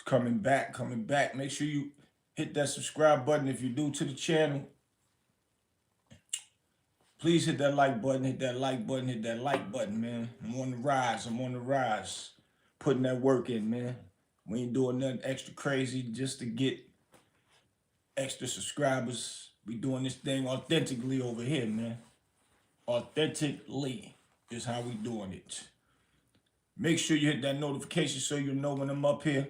coming back, coming back. Make sure you hit that subscribe button if you're new to the channel. Please hit that like button, hit that like button, hit that like button, man. I'm on the rise, I'm on the rise. Putting that work in, man. We ain't doing nothing extra crazy just to get extra subscribers. We doing this thing authentically over here, man. Authentically is how we doing it. Make sure you hit that notification so you know when I'm up here.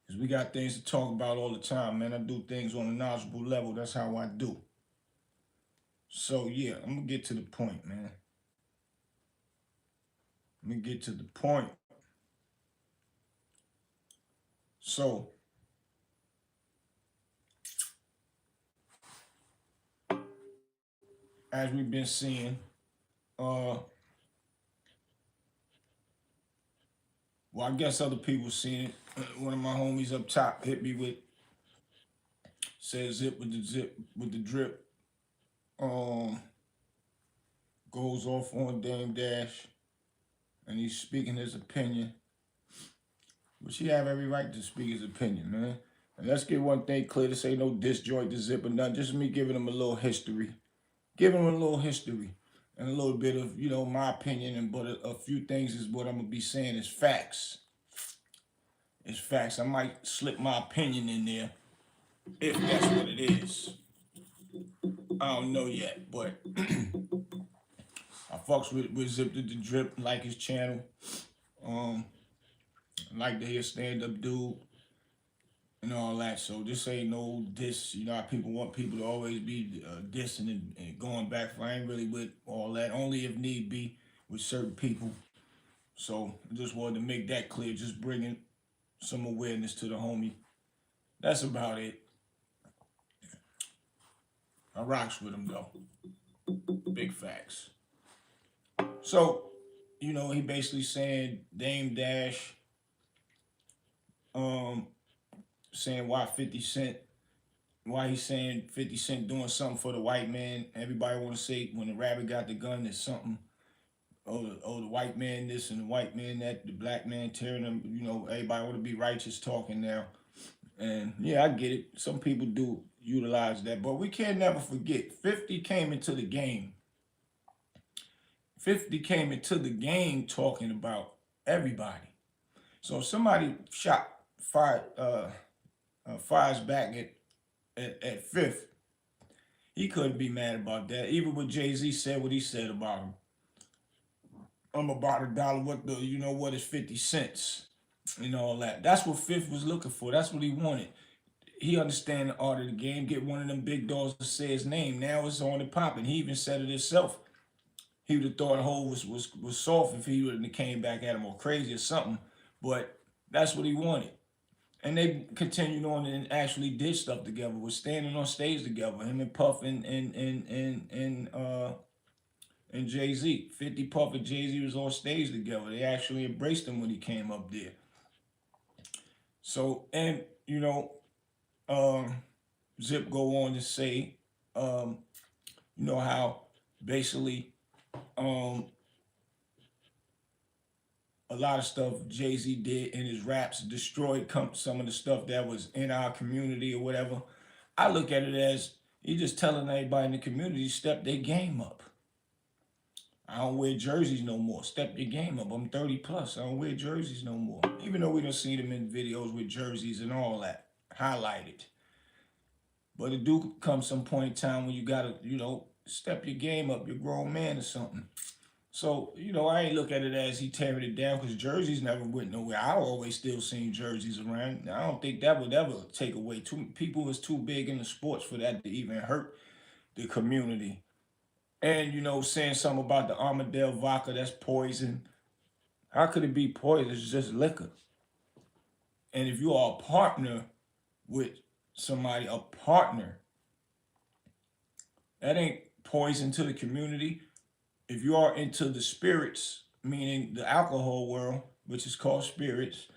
Because we got things to talk about all the time, man. I do things on a knowledgeable level. That's how I do. So, yeah, I'm going to get to the point, man. Let me get to the point. So, as we've been seeing, well, I guess other people seen it. One of my homies up top hit me with, says zip with the drip. Goes off on Dame Dash, and he's speaking his opinion. But he have every right to speak his opinion, man. And let's get one thing clear. This ain't no disjoint to zip or nothing. Just me giving him a little history. Giving him a little history. And a little bit of, my opinion. And but a few things is what I'm going to be saying is facts. It's facts. I might slip my opinion in there if that's what it is. I don't know yet, but I fucks with Zip the Drip, like his channel. Like to hear stand-up dude and all that. So this ain't no diss. You know how people want people to always be dissing and going back for. I ain't really with all that. Only if need be with certain people. So I just wanted to make that clear. Just bringing some awareness to the homie. That's about it. I rocks with him though. Big facts. So, he basically saying Dame Dash, saying why he's saying 50 Cent doing something for the white man. Everybody want to say when the rabbit got the gun, there's something. The white man this and the white man that, the black man tearing them. Everybody want to be righteous talking now. And yeah, I get it. Some people do utilize that, but we can't never forget 50 came into the game. 50 came into the game talking about everybody. So if somebody fires back at Fifth, he couldn't be mad about that. Even when Jay-Z said what he said about him. I'm about $1. What is 50 cents? And all that. That's what Fifth was looking for. That's what he wanted. He understand the art of the game. Get one of them big dogs to say his name. Now it's on and popping. He even said it himself. He would have thought Hov was soft if he would have came back at him or crazy or something. But that's what he wanted. And they continued on and actually did stuff together. Was standing on stage together. Him and Puff and Jay-Z. 50 Puff and Jay-Z was on stage together. They actually embraced him when he came up there. So, and, Zip go on to say, how basically a lot of stuff Jay-Z did in his raps destroyed some of the stuff that was in our community or whatever. I look at it as he just telling everybody in the community, step their game up. I don't wear jerseys no more. Step your game up. I'm 30 plus. I don't wear jerseys no more. Even though we don't see them in videos with jerseys and all that highlighted. But it do come some point in time when you gotta, step your game up. You're a grown man or something. So, I ain't look at it as he tearing it down because jerseys never went nowhere. I always still seen jerseys around. I don't think that would ever take away. People is too big in the sports for that to even hurt the community. And, saying something about the Armadale vodka, that's poison. How could it be poison? It's just liquor. And if you are a partner with somebody, that ain't poison to the community. If you are into the spirits, meaning the alcohol world, which is called spirits,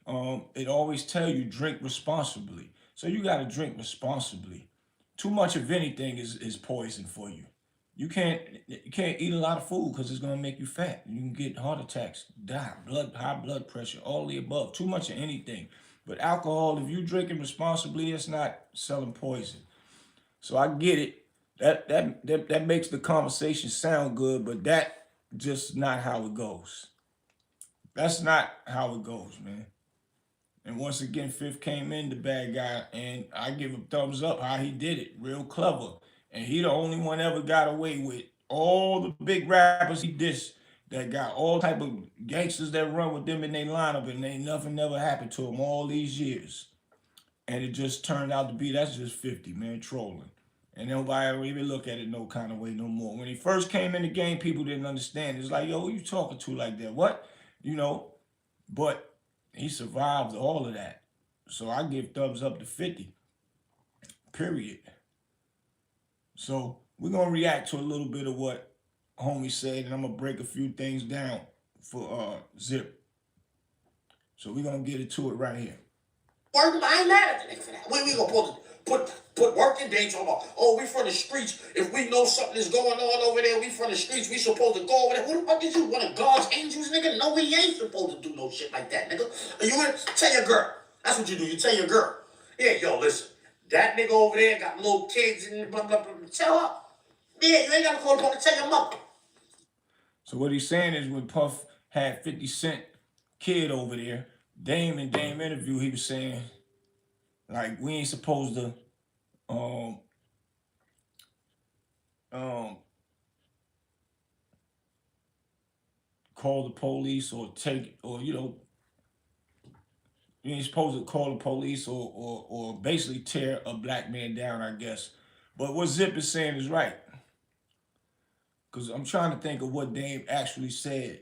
it always tell you drink responsibly. So you got to drink responsibly. Too much of anything is poison for you. You can't eat a lot of food because it's gonna make you fat. You can get heart attacks, die, high blood pressure, all the above. Too much of anything. But alcohol, if you drinking responsibly, it's not selling poison. So I get it. That makes the conversation sound good, but that just not how it goes. That's not how it goes, man. And once again, Fifth came in the bad guy, and I give him thumbs up how he did it, real clever. And he the only one ever got away with all the big rappers he dissed that got all type of gangsters that run with them in their lineup, and ain't nothing never happened to them all these years. And it just turned out to be that's just 50, man, trolling. And nobody ever even look at it no kind of way no more. When he first came in the game, people didn't understand. It's like, yo, who you talking to like that? What? You know, but he survived all of that. So I give thumbs up to 50. Period. So we're gonna react to a little bit of what homie said, and I'm gonna break a few things down for Zip. So we're gonna get into it right here. Work, I ain't mad at the nigga for that. We gonna put work in there talking about, oh, we from the streets. If we know something is going on over there, we from the streets, we supposed to go over there. Who the fuck is you? One of God's angels, nigga? No, we ain't supposed to do no shit like that, nigga. You tell your girl. That's what you do. You tell your girl. Yeah, yo, listen. That nigga over there got little kids and blah, blah, blah. Tell her. Yeah, you ain't got to call the police. Tell your mother. So what he's saying is when Puff had 50 Cent kid over there, Dame interview, he was saying, like, we ain't supposed to call the police or take, or, you know, you ain't supposed to call the police or basically tear a black man down, I guess. But what Zip is saying is right. Because I'm trying to think of what Dame actually said.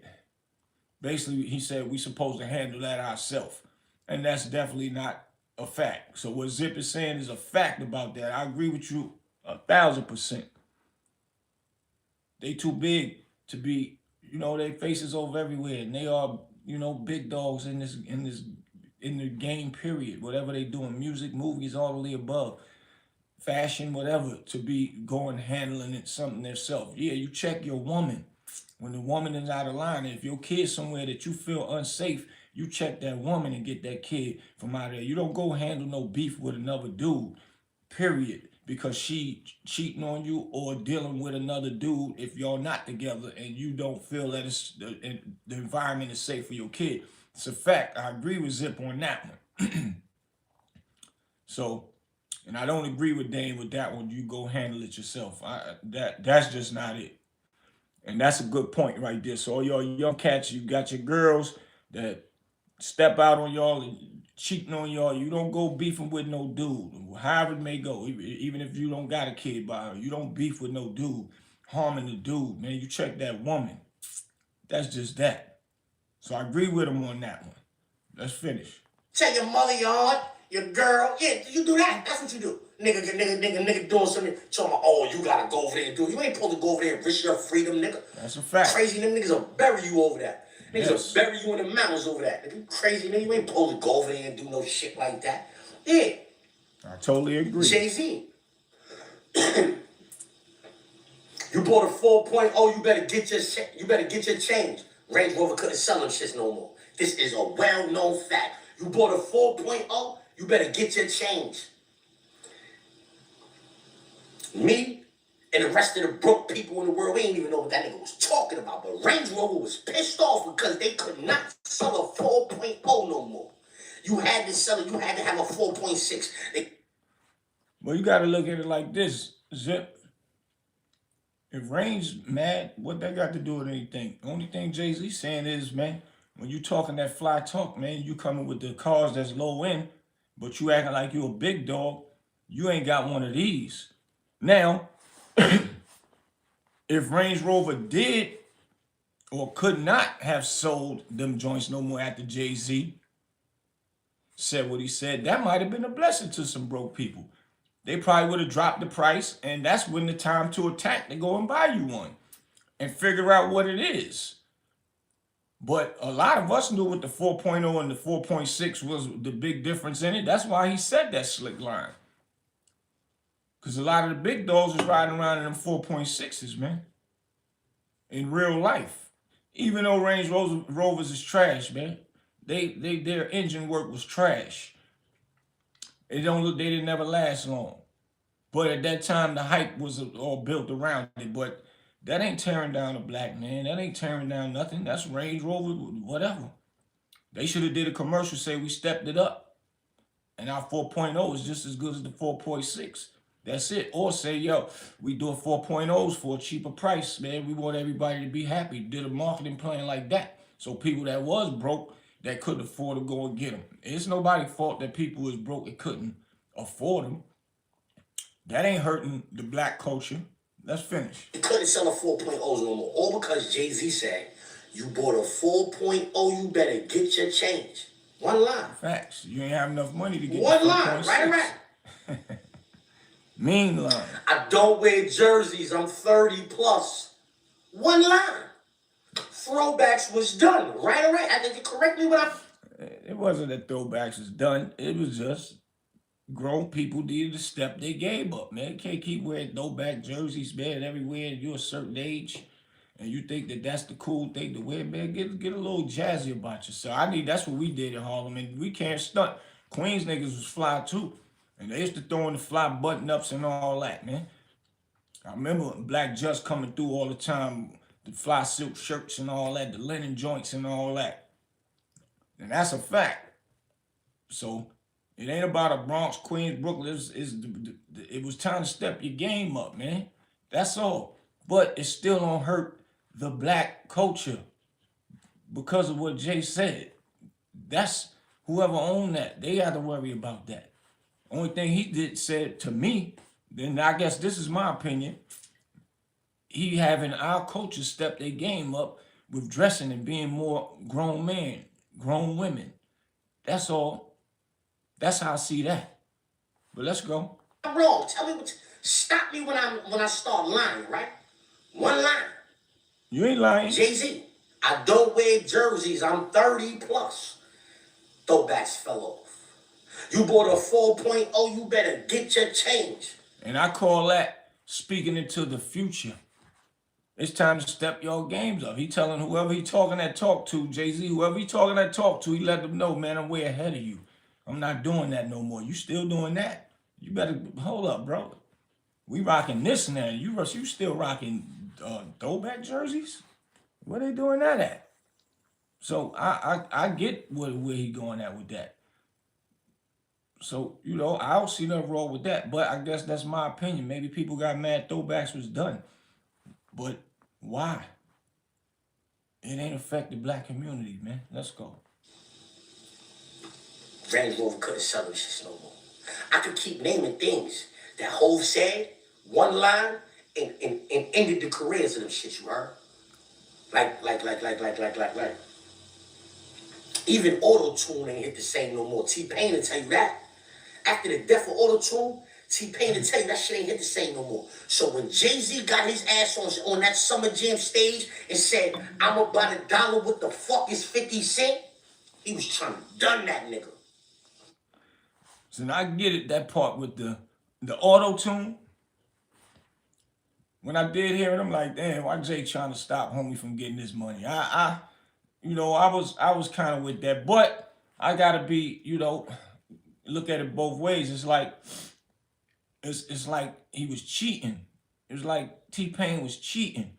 Basically, he said we supposed to handle that ourselves. And that's definitely not a fact. So what Zip is saying is a fact about that. I agree with you 1,000%. They too big to be, you know, their faces over everywhere. And they are, you know, big dogs in the game, period. Whatever they doing, music, movies, all of the above. Fashion, whatever, to be going handling it something themselves. Yeah, you check your woman. When the woman is out of line, if your kid's somewhere that you feel unsafe, you check that woman and get that kid from out of there. You don't go handle no beef with another dude, period, because she cheating on you or dealing with another dude if y'all not together and you don't feel that the environment is safe for your kid. It's a fact. I agree with Zip on that one. So, and I don't agree with Dane with that one. You go handle it yourself. That's just not it. And that's a good point right there. So all y'all young cats, you got your girls that step out on y'all and cheating on y'all. You don't go beefing with no dude, however it may go. Even if you don't got a kid by her, you don't beef with no dude, harming the dude, man. You check that woman. That's just that. So I agree with him on that one. Let's finish. Tell your mother, your aunt, your girl. Yeah, you do that. That's what you do. Nigga doing something. Talking about, oh, you gotta go over there and do it. You ain't supposed to go over there and risk your freedom, nigga. That's a fact. Crazy, them niggas will bury you over that. Niggas will bury you in the mountains over that. Nigga, you crazy, nigga. You ain't supposed to go over there and do no shit like that. Yeah. I totally agree. Jay-Z. You bought a 4.0, you better get your change. Range Rover couldn't sell them shits no more. This is a well-known fact. You bought a 4.0, you better get your change. Me and the rest of the broke people in the world, we ain't even know what that nigga was talking about. But Range Rover was pissed off because they could not sell a 4.0 no more. You had to sell it. You had to have a 4.6. Well, you got to look at it like this, Zip. If Range mad, what that got to do with anything? The only thing Jay-Z saying is, man, when you talking that fly talk, man, you coming with the cars that's low end, but you acting like you a big dog, you ain't got one of these. Now, if Range Rover did or could not have sold them joints no more after Jay-Z said what he said, that might have been a blessing to some broke people. They probably would have dropped the price, and that's when the time to attack to go and buy you one and figure out what it is. But a lot of us knew what the 4.0 and the 4.6 was the big difference in it. That's why he said that slick line. Because a lot of the big dogs is riding around in them 4.6s, man. In real life. Even though Range Rovers is trash, man. Their engine work was trash. They didn't never last long. But at that time, the hype was all built around it. But that ain't tearing down a black man. That ain't tearing down nothing. That's Range Rover, whatever. They should have did a commercial say we stepped it up. And our 4.0 is just as good as the 4.6. That's it. Or say, yo, we do a 4.0s for a cheaper price, man. We want everybody to be happy. Did a marketing plan like that. So people that was broke, that couldn't afford to go and get them. It's nobody's fault that people was broke and couldn't afford them. That ain't hurting the black culture. Let's finish. You couldn't sell a 4.0s no more. All because Jay-Z said, you bought a 4.0, you better get your change. One line. Facts. You ain't have enough money to get one line. Right. Mean line. I don't wear jerseys. I'm 30 plus. One line. Throwbacks was done. Right. I think you correct me when It wasn't that throwbacks was done. It was just grown people needed to step their game up, man. You can't keep wearing throwback jerseys, man, everywhere. You're a certain age, and you think that that's the cool thing to wear, man. Get a little jazzy about yourself. That's what we did in Harlem, and we can't stunt. Queens niggas was fly too, and they used to throw in the fly button ups and all that, man. I remember Black Just coming through all the time, the fly silk shirts and all that, the linen joints and all that, and that's a fact. So it ain't about a Bronx, Queens, Brooklyn. It was time to step your game up, man. That's all. But it still don't hurt the black culture because of what Jay said. That's whoever owned that. They got to worry about that. Only thing he said to me, then I guess this is my opinion, he having our culture step their game up with dressing and being more grown men, grown women. That's all. That's how I see that. But let's go. I'm wrong. Tell me stop me when I start lying, right? One line. You ain't lying. Jay-Z. I don't wear jerseys. I'm 30 plus. Throwbacks fell off. You bought a 4.0, you better get your change. And I call that speaking into the future. It's time to step your games up. He telling whoever he talking that talk to, Jay-Z, whoever he talking that talk to, he let them know, man, I'm way ahead of you. I'm not doing that no more. You still doing that? You better hold up, bro. We rocking this now. You still rocking throwback jerseys? Where they doing that at? So I get where he going at with that. So, I don't see nothing wrong with that. But I guess that's my opinion. Maybe people got mad throwbacks was done. But why? It ain't affect the black community, man. Let's go. Range Rover couldn't sell them shit no more. I could keep naming things that Hov said, one line, and ended the careers of them shit, you heard? Like. Even auto-tune ain't hit the same no more. T-Pain will tell you that. After the death of auto-tune, T-Pain will tell you that shit ain't hit the same no more. So when Jay-Z got his ass on that Summer Jam stage and said, I'm about $1, what the fuck is 50 Cent? He was trying to done that nigga. So now I get it, that part with the auto-tune. When I did hear it, I'm like, damn, why Jay trying to stop homie from getting this money? I was kind of with that, but I gotta be, look at it both ways. It's like he was cheating. It was like T-Pain was cheating,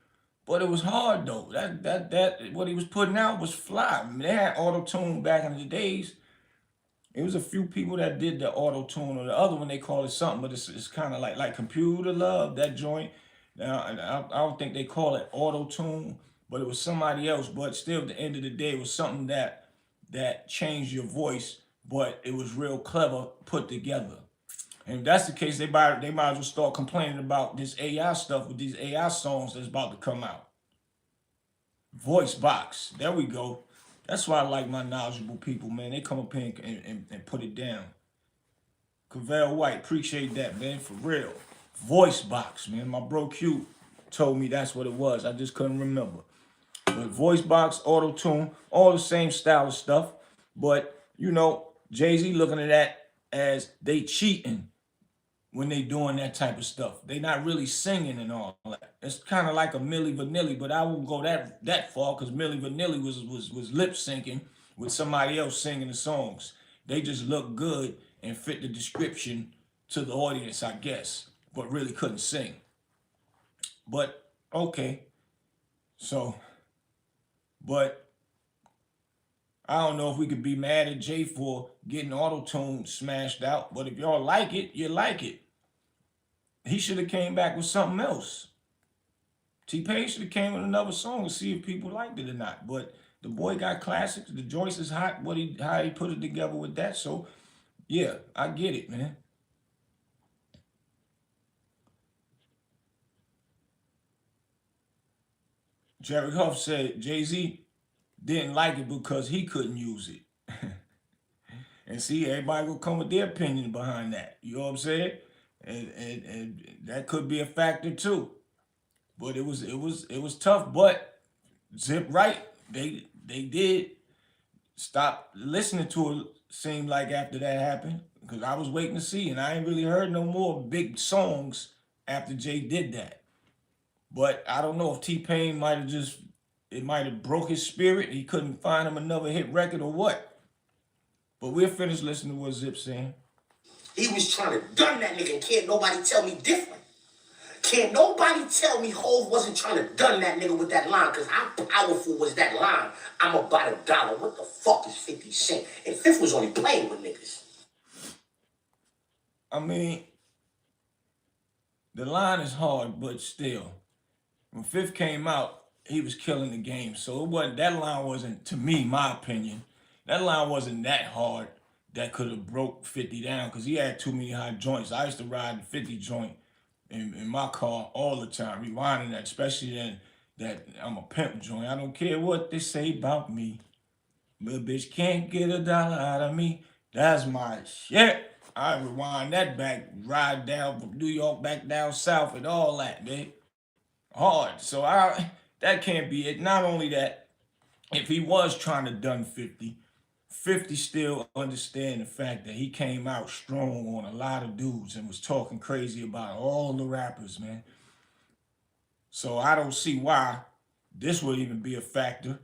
but it was hard though. That what he was putting out was fly. I mean, they had auto-tune back in the days. It was a few people that did the auto-tune, or the other one they call it something, but it's kind of like Computer Love, that joint. Now, I don't think they call it auto-tune, but it was somebody else. But still, at the end of the day, it was something that changed your voice, but it was real clever put together. And if that's the case, they might as well start complaining about this AI stuff with these AI songs that's about to come out. Voice box. There we go. That's why I like my knowledgeable people, man. They come up here and put it down. Cavell White, appreciate that, man, for real. Voice box, man. My bro Q told me that's what it was. I just couldn't remember. But voice box, auto-tune, all the same style of stuff. But, Jay-Z looking at that as they cheating. when they doing that type of stuff. They not really singing and all that. It's kind of like a Milli Vanilli, but I won't go that far because Milli Vanilli was lip syncing with somebody else singing the songs. They just look good and fit the description to the audience, I guess, but really couldn't sing. But okay, so but I don't know if we could be mad at Jay for getting auto tune smashed out. But if y'all like it, you like it. He should have came back with something else. T-Pain should have came with another song to see if people liked it or not. But the boy got classics. The Joyce is hot. How he put it together with that. So yeah, I get it, man. Jerry Huff said Jay-Z didn't like it because he couldn't use it. And see, everybody will come with their opinion behind that. You know what I'm saying? And that could be a factor too. But it was tough. But Zip right, they did stop listening to it. Seemed like after that happened, because I was waiting to see, and I ain't really heard no more big songs after Jay did that. But I don't know if T Pain might have just it might have broke his spirit. He couldn't find him another hit record or what. But we'll finish listening to what Zip's saying. He was trying to gun that nigga, and can't nobody tell me different. Can't nobody tell me Hov wasn't trying to gun that nigga with that line, because how powerful was that line? I'm about $1. What the fuck is 50 Cent? And Fifth was only playing with niggas. I mean, the line is hard, but still, when Fifth came out, he was killing the game. So it wasn't that line wasn't, to me, my opinion, that line wasn't that hard that could have broke 50 down because he had too many high joints. I used to ride the 50 joint in my car all the time, rewinding that, especially that I'm a pimp joint. I don't care what they say about me. Little bitch can't get $1 out of me. That's my shit. I rewind that back, ride down from New York back down south and all that, man. Hard. So that can't be it. Not only that, if he was trying to done 50, 50 still understand the fact that he came out strong on a lot of dudes and was talking crazy about all the rappers, man. So I don't see why this would even be a factor.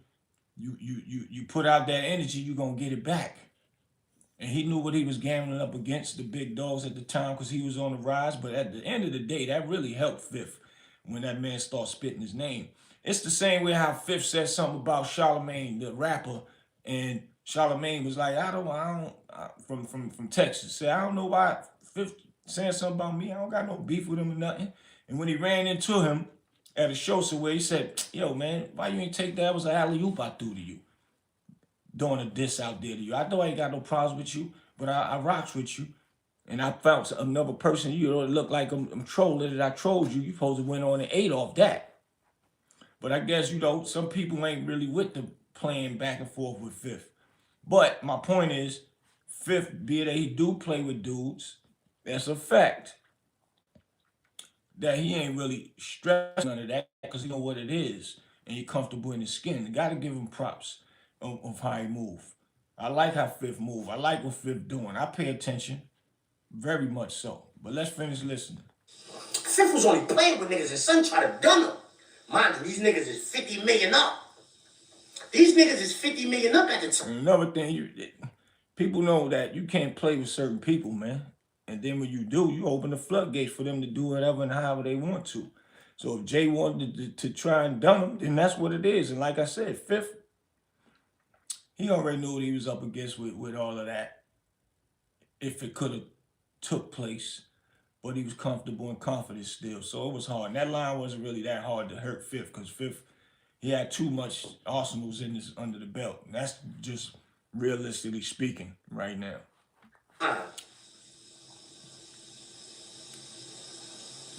You put out that energy, you're gonna get it back. And he knew what he was gambling up against the big dogs at the time because he was on the rise. But at the end of the day, that really helped Fifth when that man started spitting his name. It's the same way how Fifth said something about Charlemagne, the rapper, and Charlemagne was like, from Texas. Said, I don't know why Fifth saying something about me. I don't got no beef with him or nothing. And when he ran into him at a show somewhere, he said, yo, man, why you ain't take that? It was an alley-oop I threw to you. Doing a diss out there to you. I know I ain't got no problems with you, but I rocks with you. And I found another person, you know, it looked like I'm trolling that I trolled you. You supposed to went on and ate off that. But I guess, you know, some people ain't really with the playing back and forth with Fifth. But my point is, Fifth, be it that he do play with dudes, that's a fact that he ain't really stressing none of that because he know what it is and he comfortable in his skin. You got to give him props of how he move. I like how Fifth move. I like what Fifth doing. I pay attention, very much so. But let's finish listening. Fifth was only playing with niggas. His son tried to gun him. Mind you, these niggas is 50 million up. These niggas is 50 million up at the time. And another thing, people know that you can't play with certain people, man. And then when you do, you open the floodgates for them to do whatever and however they want to. So if Jay wanted to try and dun him, then that's what it is. And like I said, Fifth, he already knew what he was up against with all of that. If it could have took place, but he was comfortable and confident still. So it was hard. And that line wasn't really that hard to hurt Fifth because Fifth, he had too much arsenals in his under the belt. And that's just realistically speaking right now.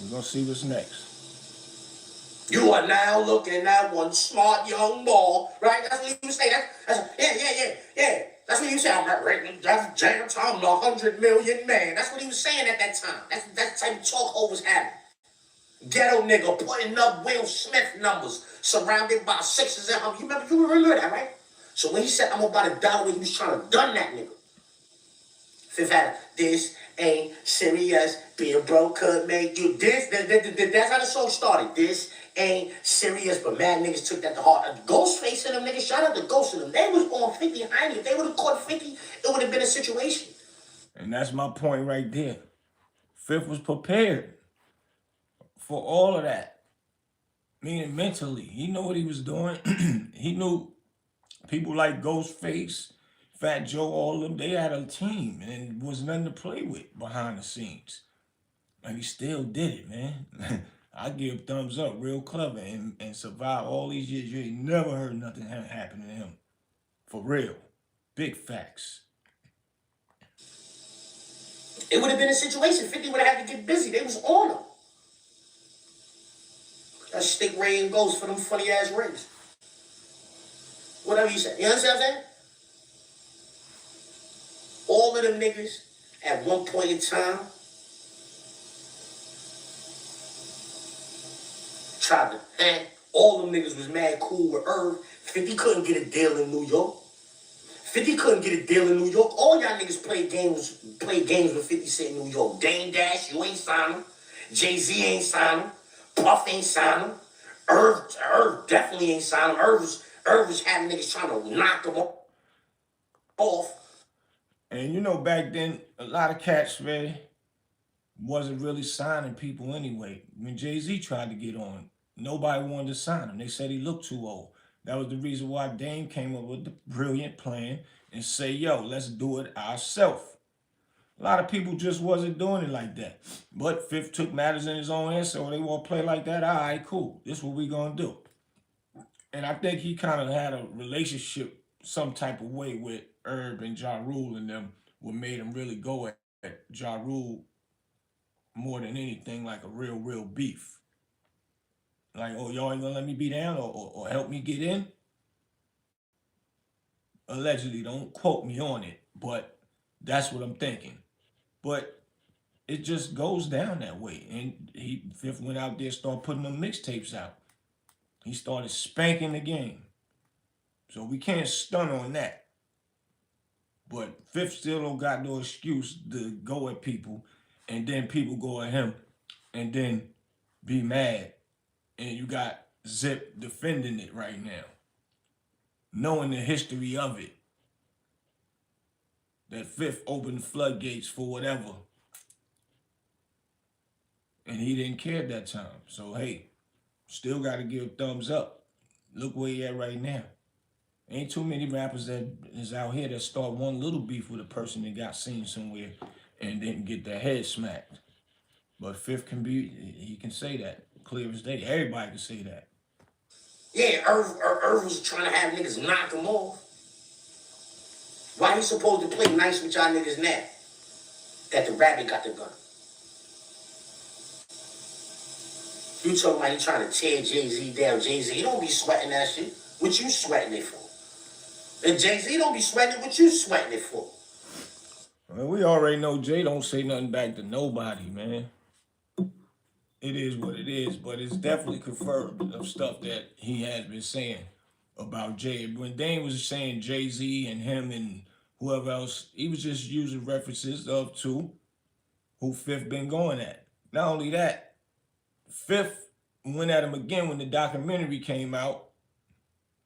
We're gonna see what's next. You are now looking at one smart young boy, right? That's what you say. Yeah. That's what you say. I'm not rating. That's Jam Tom, the 100 million man. That's what he was saying at that time. That's the type of talk Ho was having. Ghetto nigga putting up Will Smith numbers, surrounded by sixes and hundreds. You remember that, right? So when he said I'm about $1, he was trying to gun that nigga. Fifth had this ain't serious. Being broke could make you this. That's how the song started. This ain't serious, but mad niggas took that to heart. Ghostface and them niggas, shout out to Ghost and them. They was on 50 behind it. If they would have caught 50, it would have been a situation. And that's my point right there. Fifth was prepared for all of that. Meaning mentally. He knew what he was doing. He knew people like Ghostface, Fat Joe, all of them, they had a team and it was nothing to play with behind the scenes. And he still did it, man. I give thumbs up, real clever, and survive all these years. You ain't never heard nothing happen to him. For real. Big facts. It would have been a situation. 50 would have had to get busy. They was on them. That stick Ray and Ghost for them funny ass rays. Whatever you say. You understand what I'm saying? All of them niggas at one point in time tried to all them niggas was mad cool with Irv. 50 couldn't get a deal in New York. 50 couldn't get a deal in New York. All y'all niggas played games with 50 Cent in New York. Dame Dash, you ain't signed him. Jay-Z ain't signed him. Puff ain't signed him. Irv definitely ain't signed him. Irv was having niggas trying to knock him off. And you know, back then, a lot of cats, man, wasn't really signing people anyway. When Jay-Z tried to get on, nobody wanted to sign him. They said he looked too old. That was the reason why Dame came up with the brilliant plan and say, yo, let's do it ourselves. A lot of people just wasn't doing it like that. But Fifth took matters in his own hands, so they want to play like that. All right, cool. This is what we going to do. And I think he kind of had a relationship some type of way with Herb and Ja Rule and them, what made him really go at Ja Rule more than anything like a real beef. Like, oh, y'all ain't gonna let me be down or help me get in? Allegedly, don't quote me on it, but that's what I'm thinking. But it just goes down that way. And Fifth went out there, started putting them mixtapes out. He started spanking the game. So we can't stun on that. But Fifth still don't got no excuse to go at people, and then people go at him, and then be mad. And you got Zip defending it right now, knowing the history of it. That Fifth opened the floodgates for whatever. And he didn't care at that time. So, hey, still got to give a thumbs up. Look where he at right now. Ain't too many rappers that is out here that start one little beef with a person that got seen somewhere and didn't get their head smacked. But Fifth he can say that. Clear as day. Everybody can say that. Yeah, Irv was trying to have niggas knock him off. Why he supposed to play nice with y'all niggas now? That the rabbit got the gun. You talking about he trying to tear Jay-Z down. Jay-Z don't be sweating that shit. What you sweating it for? And Jay-Z don't be sweating it. What you sweating it for? Well, we already know Jay don't say nothing back to nobody, man. It is what it is, but it's definitely confirmed of stuff that he has been saying about Jay. When Dame was saying Jay-Z and him and whoever else, he was just using references of to who Fifth been going at. Not only that, Fifth went at him again when the documentary came out.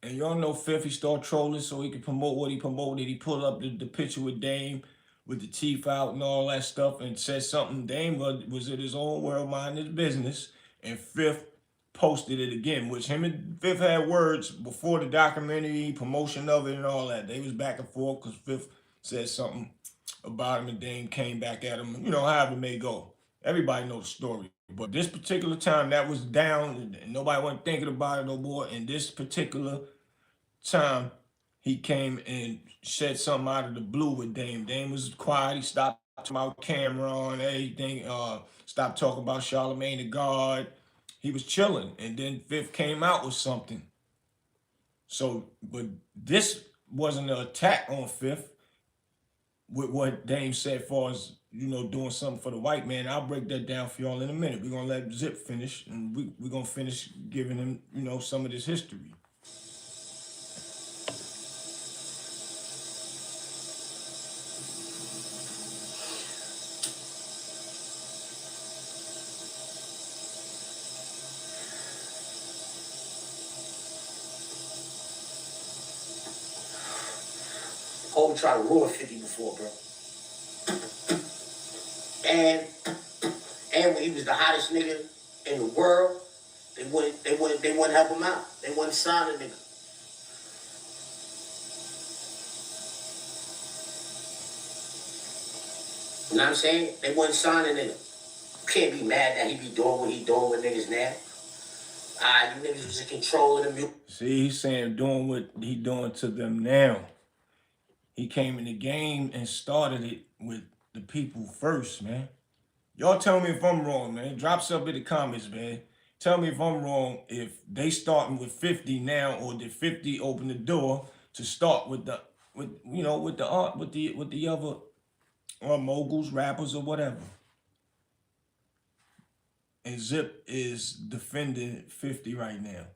And y'all know Fifth, he started trolling so he could promote what he promoted. He pulled up the picture with Dame with the teeth out and all that stuff and said something. Dame was in his own world, minding his business. And Fifth posted it again, which him and Fifth had words before the documentary, promotion of it and all that. They was back and forth because Fifth said something about him and Dame came back at him. You know, however it may go. Everybody knows the story. But this particular time, that was down. And nobody wasn't thinking about it no more. And this particular time, he came and said something out of the blue with Dame. Dame was quiet. He stopped talking about Cameron, everything. Stopped talking about Charlamagne the God. He was chilling. And then Fifth came out with something. So, but this wasn't an attack on Fifth with what Dame said as far as, you know, doing something for the white man. I'll break that down for y'all in a minute. We're going to let Zip finish, and we're going to finish giving him, you know, some of this history. Hov tried to ruin 50 before, bro. And when he was the hottest nigga in the world, they wouldn't help him out. They wouldn't sign the nigga. You know what I'm saying? They wouldn't sign a nigga. You can't be mad that he be doing what he doing with niggas now. You niggas was in control of the music. See, he's saying doing what he doing to them now. He came in the game and started it with the people first, man. Y'all tell me if I'm wrong, man. Drop something in the comments, man. Tell me if I'm wrong, if they starting with 50 now, or did 50 open the door to start with the other moguls, rappers, or whatever. And Zip is defending 50 right now.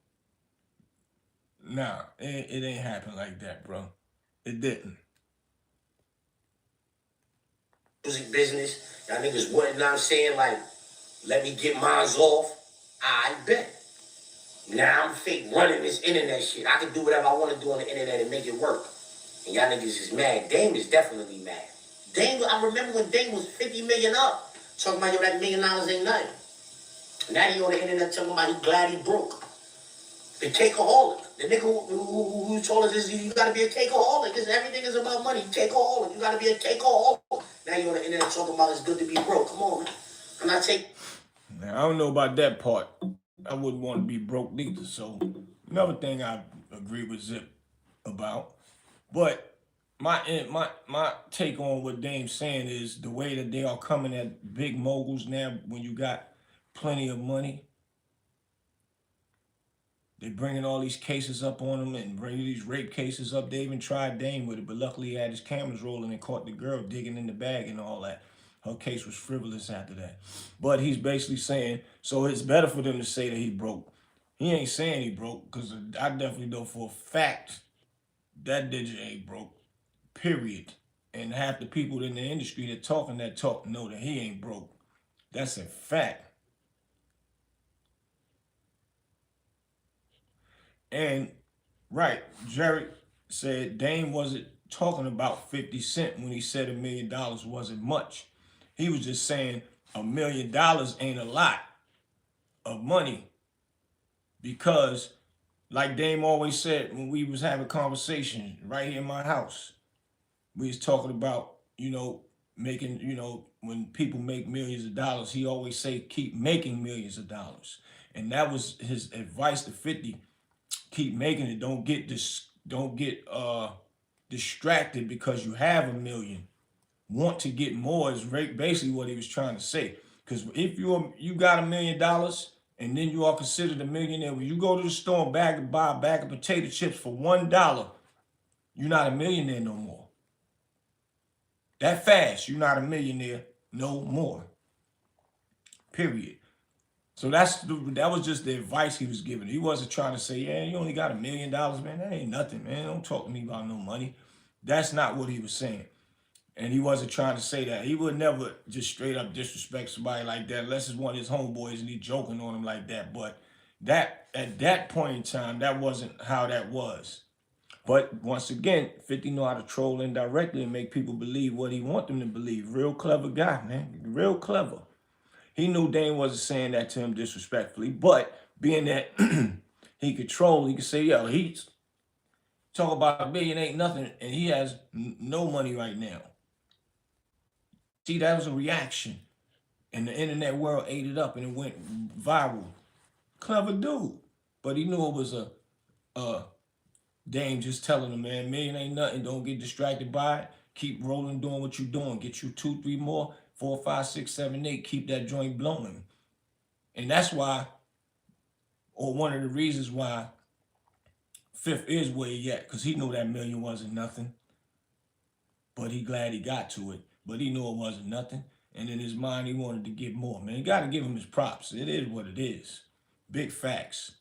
Nah, it ain't happen like that, bro. It didn't. Music business, y'all niggas wouldn't, you know what I'm saying, like, let me get mine off. I bet. Now I'm fake running this internet shit. I can do whatever I want to do on the internet and make it work. And y'all niggas is mad. Dame is definitely mad. Dame, I remember when Dame was 50 million up. Talking about, yo, that $1 million ain't nothing. Now he on the internet talking about he glad he broke. The cakeaholic. The nigga who told us this, you gotta be a cakeaholic. Because everything is about money. Cakeaholic. You gotta be a cakeaholic. Now you on the internet talking about it's good to be broke. Come on, man. I'm not taking. Now, I don't know about that part. I wouldn't want to be broke neither. So another thing I agree with Zip about. But my take on what Dame's saying is the way that they are coming at big moguls now when you got plenty of money. They bringing all these cases up on him and bringing these rape cases up. They even tried Dame with it, but luckily he had his cameras rolling and caught the girl digging in the bag and all that. Her case was frivolous after that. But he's basically saying, so it's better for them to say that he broke. He ain't saying he broke, because I definitely know for a fact that digit ain't broke, period. And half the people in the industry that talk know that he ain't broke. That's a fact. And right, Jerry said Dame wasn't talking about 50 Cent when he said $1 million wasn't much. He was just saying $1 million ain't a lot of money, because like Dame always said when we was having conversations right here in my house, we was talking about, making, when people make millions of dollars, he always say keep making millions of dollars. And that was his advice to 50. Keep making it. Don't get distracted because you have $1 million. Want to get more is basically what he was trying to say. Because if you got $1 million and then you are considered a millionaire, when you go to the store and buy a bag of potato chips for $1, you're not a millionaire no more. That fast, you're not a millionaire no more. Period. So that was just the advice he was giving. He wasn't trying to say, yeah, you only got $1 million, man. That ain't nothing, man. Don't talk to me about no money. That's not what he was saying. And he wasn't trying to say that. He would never just straight up disrespect somebody like that unless it's one of his homeboys and he joking on him like that. But that at that point in time, that wasn't how that was. But once again, 50 know how to troll indirectly and make people believe what he want them to believe. Real clever guy, man. Real clever. He knew Dame wasn't saying that to him disrespectfully, but being that he could troll, he could say, yo, he's talk about $1 million ain't nothing, and he has no money right now. See, that was a reaction. And the internet world ate it up and it went viral. Clever dude. But he knew it was a Dame just telling him, man, $1 million ain't nothing. Don't get distracted by it. Keep rolling, doing what you're doing. Get you 2, 3 more, 4, 5, 6, 7, 8. Keep that joint blowing. And that's why, or one of the reasons why Fifth is where he at, because he knew that $1 million wasn't nothing. But he glad he got to it. But he knew it wasn't nothing. And in his mind, he wanted to get more. Man, you got to give him his props. It is what it is. Big facts.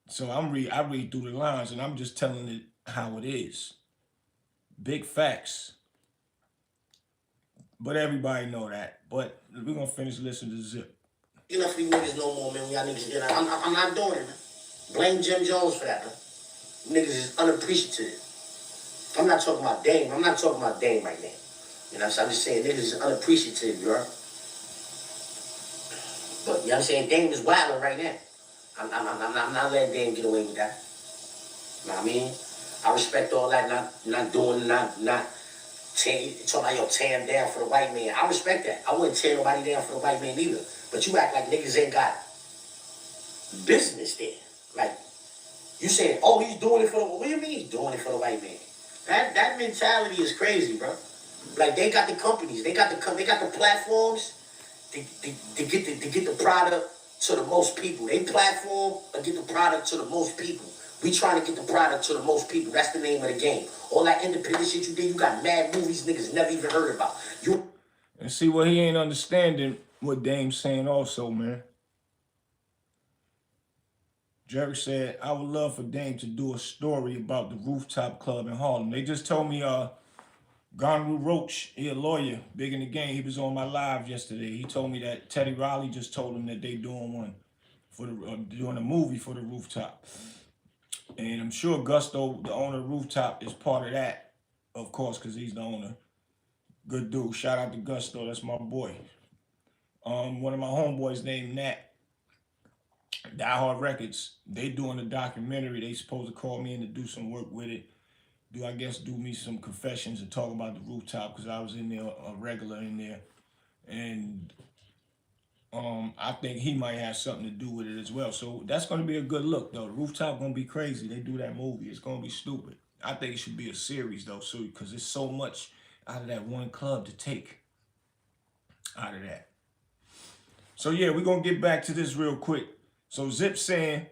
So I read through the lines and I'm just telling it how it is. Big facts. But everybody know that. But we're going to finish listening to Zip. You know, for you niggas no more, man. Y'all niggas, I'm not doing it, man. Blame Jim Jones for that, man. Niggas is unappreciative. I'm not talking about Dame. I'm not talking about Dame right now. You know, so I'm just saying niggas is unappreciative, you heard? But you know what I'm saying? Dame is wilding right now. I'm not letting Dame get away with that. You know what I mean? I respect all that, not doing, not talking about yo, tear him down for the white man. I respect that. I wouldn't tear nobody down for the white man either. But you act like niggas ain't got business there. Like, you saying, oh, he's doing it for the, what do you mean he's doing it for the white man? That mentality is crazy, bro. Like, they got the companies, they got the platforms to get the product to the most people. They platform to get the product to the most people. We trying to get the product to the most people. That's the name of the game. All that independent shit you did, you got mad movies niggas never even heard about. You And see what he ain't understanding what Dame's saying also, man. Jerry said, I would love for Dame to do a story about the rooftop club in Harlem. They just told me Gonru Roach, he a lawyer, big in the game. He was on my live yesterday. He told me that Teddy Riley just told him that they doing one for the doing a movie for the rooftop. And I'm sure Gusto, the owner of Rooftop, is part of that, of course, because he's the owner. Good dude. Shout out to Gusto. That's my boy. One of my homeboys named Nat, Die Hard Records. They doing a documentary. They supposed to call me in to do some work with it. Do me some confessions and talk about the Rooftop because I was in there, a regular in there. And I think he might have something to do with it as well. So that's going to be a good look, though. Rooftop going to be crazy. They do that movie. It's going to be stupid. I think it should be a series, though, so because there's so much out of that one club to take out of that. So, yeah, we're going to get back to this real quick. So, Zip saying,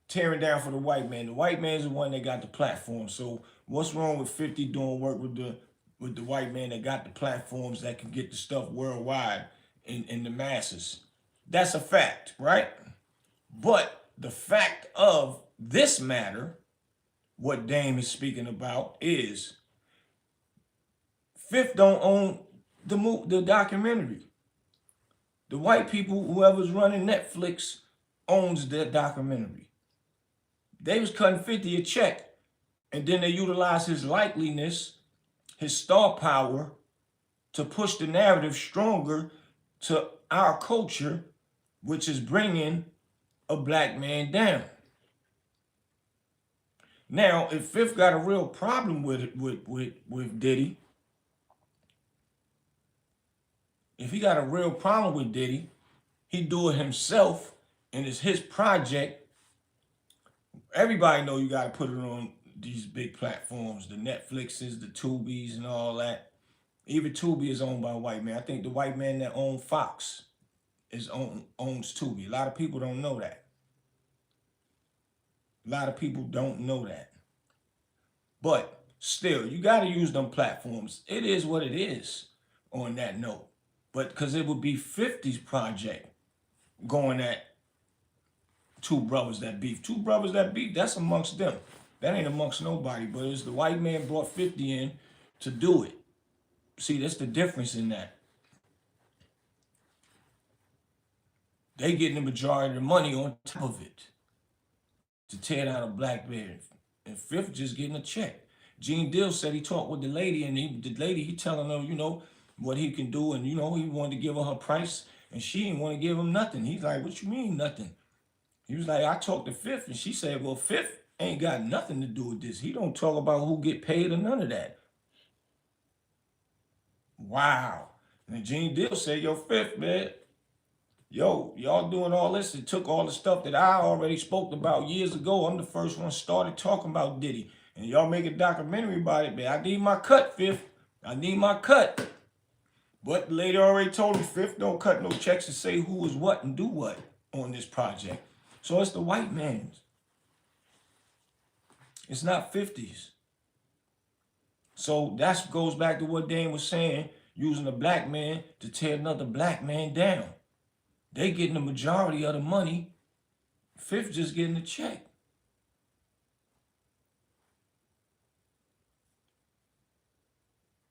tearing down for the white man. The white man's the one that got the platform. So, what's wrong with 50 doing work with the white man that got the platforms that can get the stuff worldwide in the masses? That's a fact, right? But the fact of this matter, what Dame is speaking about, is Fifth don't own the documentary. The white people, whoever's running Netflix, owns that documentary. They was cutting 50 a check, and then they utilized his likeliness, his star power, to push the narrative stronger to our culture, which is bringing a black man down. Now, if Fifth got a real problem with Diddy, if he got a real problem with Diddy, he do it himself and it's his project. Everybody know you got to put it on these big platforms, the Netflixes, the Tubies, and all that. Even Tubi is owned by a white man. I think the white man that owns Fox owns Tubi. A lot of people don't know that. A lot of people don't know that. But still, you got to use them platforms. It is what it is on that note. But because it would be 50's project going at two brothers that beef. Two brothers that beef, that's amongst them. That ain't amongst nobody. But it's the white man brought 50 in to do it. See, that's the difference in that. They getting the majority of the money on top of it to tear down a black man. And Fifth just getting a check. Gene Deal said he talked with the lady, and the lady, he telling her, what he can do, and he wanted to give her price, and she didn't want to give him nothing. He's like, what you mean nothing? He was like, I talked to Fifth, and she said, well, Fifth ain't got nothing to do with this. He don't talk about who get paid or none of that. Wow. And Gene Deal said, yo, Fifth, man, y'all doing all this. It took all the stuff that I already spoke about years ago. I'm the first one started talking about Diddy. And y'all make a documentary about it, man. I need my cut, Fifth. I need my cut. But the lady already told him, Fifth don't cut no checks to say who is what and do what on this project. So it's the white man's. It's not 50's. So that goes back to what Dame was saying, using a black man to tear another black man down. They getting the majority of the money. Fifth just getting the check.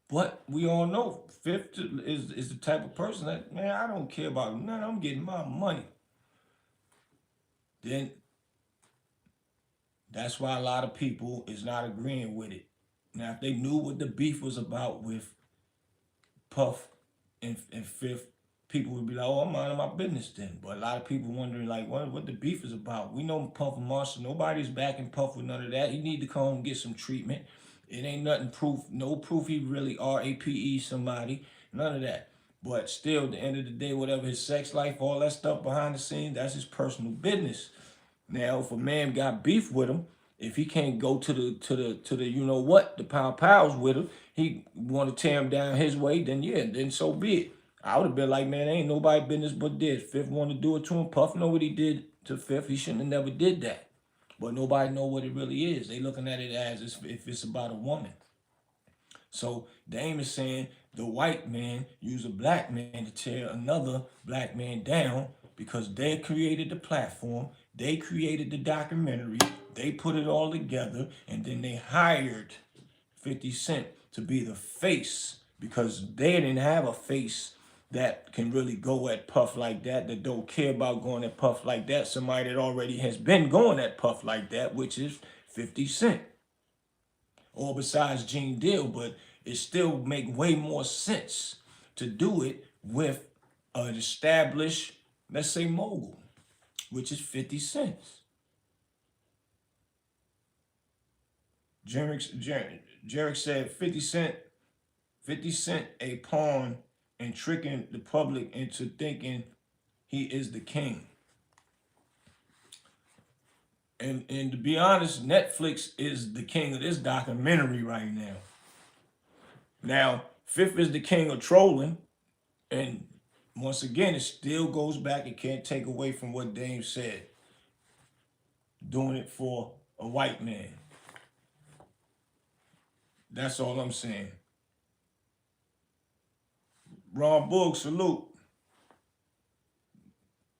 But we all know Fifth is the type of person that, man, I don't care about nothing. I'm getting my money. Then that's why a lot of people is not agreeing with it. Now, if they knew what the beef was about with Puff and Fifth, people would be like, "Oh, I'm minding my business then." But a lot of people wondering like, what the beef is about. We know Puff and Marshall. Nobody's backing Puff with none of that. He need to come home and get some treatment. It ain't nothing proof. No proof he really rape somebody. None of that. But still, at the end of the day, whatever his sex life, all that stuff behind the scenes, that's his personal business. Now, if a man got beef with him, if he can't go to the you know what, the pows with him, he want to tear him down his way, then yeah, then so be it. I would have been like, man, ain't nobody business but this. Fifth want to do it to him. Puff know what he did to Fifth. He shouldn't have never did that. But nobody know what it really is. They looking at it as if it's about a woman. So Dame is saying the white man used a black man to tear another black man down because they created the platform, they created the documentary, they put it all together, and then they hired 50 Cent to be the face because they didn't have a face that can really go at Puff like that don't care about going at Puff like that. Somebody that already has been going at Puff like that, which is 50 Cent or besides Gene Deal, but it still make way more sense to do it with an established, let's say, mogul, which is 50 cents. Jarek said 50 Cent a pawn and tricking the public into thinking he is the king. And to be honest, Netflix is the king of this documentary right now. Now, Fifth is the king of trolling, and once again, it still goes back. It can't take away from what Dame said. Doing it for a white man. That's all I'm saying. Ron Boog, salute.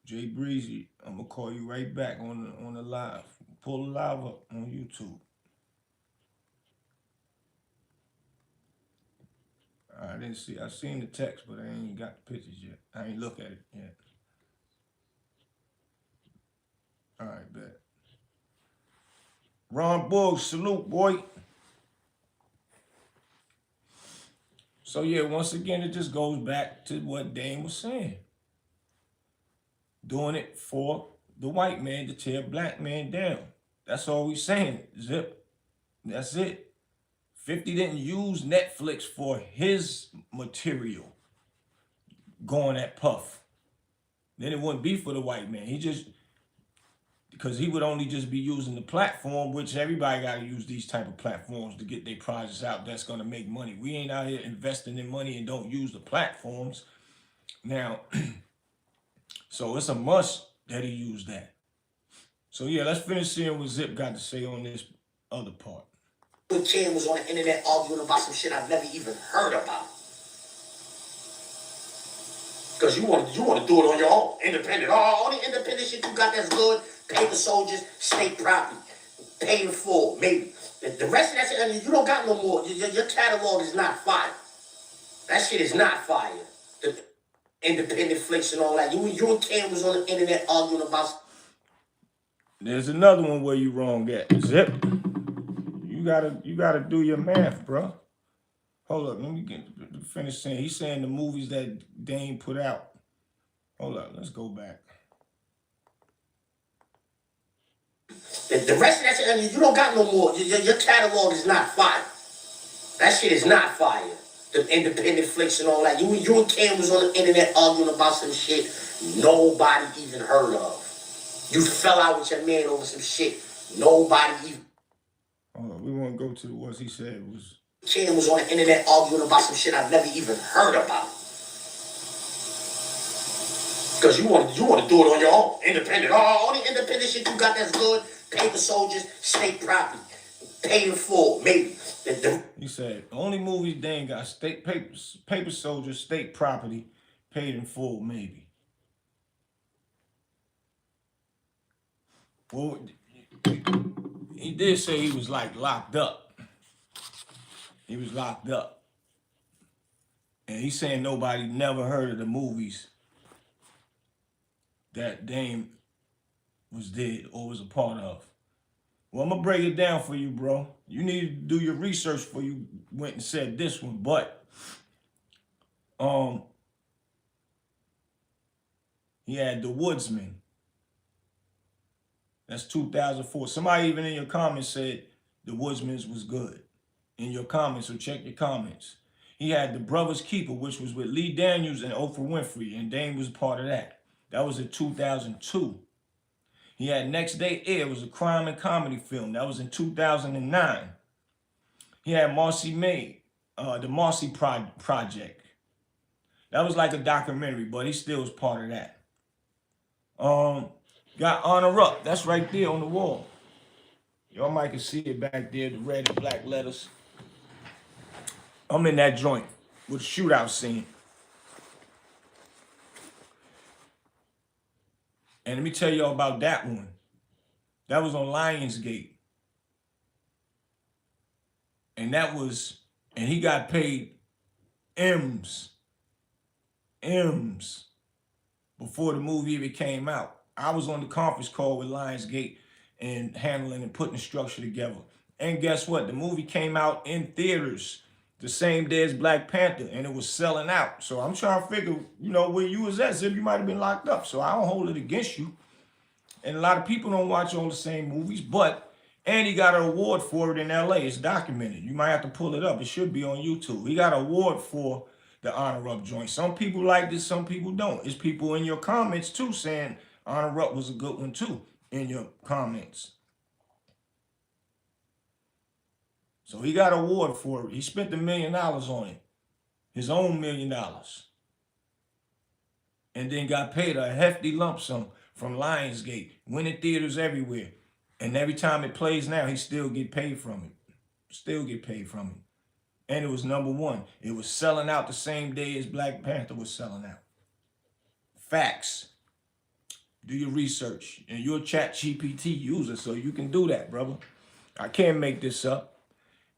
Jay Breezy, I'm gonna call you right back on the live. Pull the live up on YouTube. I didn't see. I seen the text, but I ain't got the pictures yet. I ain't look at it yet. All right, bet. Ron Boog, salute, boy. So yeah, once again, it just goes back to what Dame was saying. Doing it for the white man to tear black man down. That's all we saying, Zip. That's it. 50 didn't use Netflix for his material going at Puff. Then it wouldn't be for the white man. He just, because he would only just be using the platform, which everybody got to use these type of platforms to get their projects out. That's going to make money. We ain't out here investing in money and don't use the platforms. Now, so it's a must that he use that. So yeah, let's finish seeing what Zip got to say on this other part. When Cam was on the internet arguing about some shit I've never even heard about. Because you want to do it on your own, independent. All the independent shit you got that's good, pay the soldiers, state property, pay in full, maybe. The rest of that shit, I mean, you don't got no more. Your catalog is not fire. That shit is not fire. The independent flicks and all that. You and Cam was on the internet arguing about. There's another one where you wrong at. Zip. You gotta do your math, bro. Hold up, let me get finish saying. He's saying the movies that Dame put out. Hold up, let's go back. The rest of that shit, I mean, you don't got no more. Your catalog is not fire. That shit is not fire. The independent flicks and all that. You and Cam was on the internet arguing about some shit nobody even heard of. You fell out with your man over some shit nobody even. Hold on, we want to go to what he said was. Cam was on the internet arguing about some shit I've never even heard about. Because you want to do it on your own, independent. All the independent shit you got that's good, pay the soldiers, state property, pay in full, maybe. He said only movies Dame got state paper soldiers, state property, paid in full, maybe. Well, he did say he was like locked up. He was locked up. And he's saying nobody never heard of the movies that Dame was did or was a part of. Well, I'm gonna break it down for you, bro. You need to do your research before you went and said this one. But um, he had The Woodsman. That's 2004. Somebody even in your comments said The Woodsman's was good. In your comments, so check your comments. He had The Brother's Keeper, which was with Lee Daniels and Oprah Winfrey, and Dame was part of that. That was in 2002. He had Next Day Air, was a crime and comedy film. That was in 2009. He had Marcy May, the Marcy Project. That was like a documentary, but he still was part of that. Got Honor Up. That's right there on the wall. Y'all might can see it back there, the red and black letters. I'm in that joint with a shootout scene. And let me tell y'all about that one. That was on Lionsgate. And he got paid M's before the movie even came out. I was on the conference call with Lionsgate and handling and putting the structure together. And guess what? The movie came out in theaters the same day as Black Panther, and it was selling out. So I'm trying to figure, where you was at. Zip, you might have been locked up. So I don't hold it against you. And a lot of people don't watch all the same movies, and he got an award for it in LA. It's documented. You might have to pull it up. It should be on YouTube. He got an award for the Honor Up joint. Some people like this, some people don't. It's people in your comments too saying Honor Up was a good one too in your comments. So he got an award for it. He spent $1 million on it. His own $1 million. And then got paid a hefty lump sum from Lionsgate. Went in theaters everywhere. And every time it plays now, he still get paid from it. Still get paid from it. And it was #1. It was selling out the same day as Black Panther was selling out. Facts. Do your research. And you're a ChatGPT user, so you can do that, brother. I can't make this up.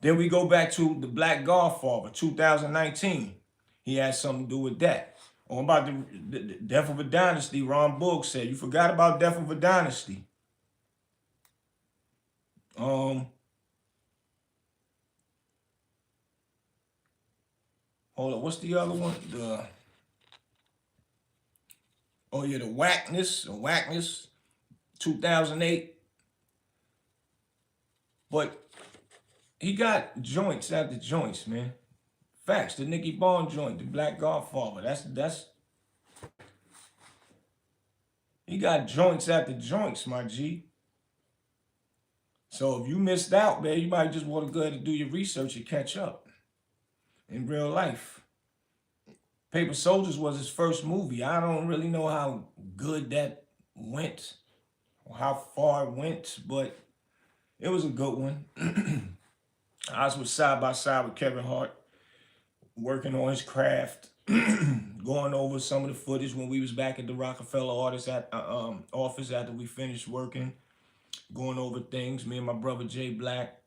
Then we go back to The Black Godfather, 2019. He had something to do with that. On about the Death of a Dynasty, Ron Boog said, you forgot about Death of a Dynasty. Hold on, what's the other one? The Whackness, 2008. But he got joints after joints, man. Facts. The Nicky Bond joint, The Black Godfather. That's. He got joints after joints, my G. So if you missed out, man, you might just want to go ahead and do your research and catch up in real life. Paper Soldiers was his first movie. I don't really know how good that went or how far it went, but it was a good one. I was side by side with Kevin Hart, working on his craft, going over some of the footage when we was back at the Rockefeller office after we finished working, going over things, me and my brother Jay Black.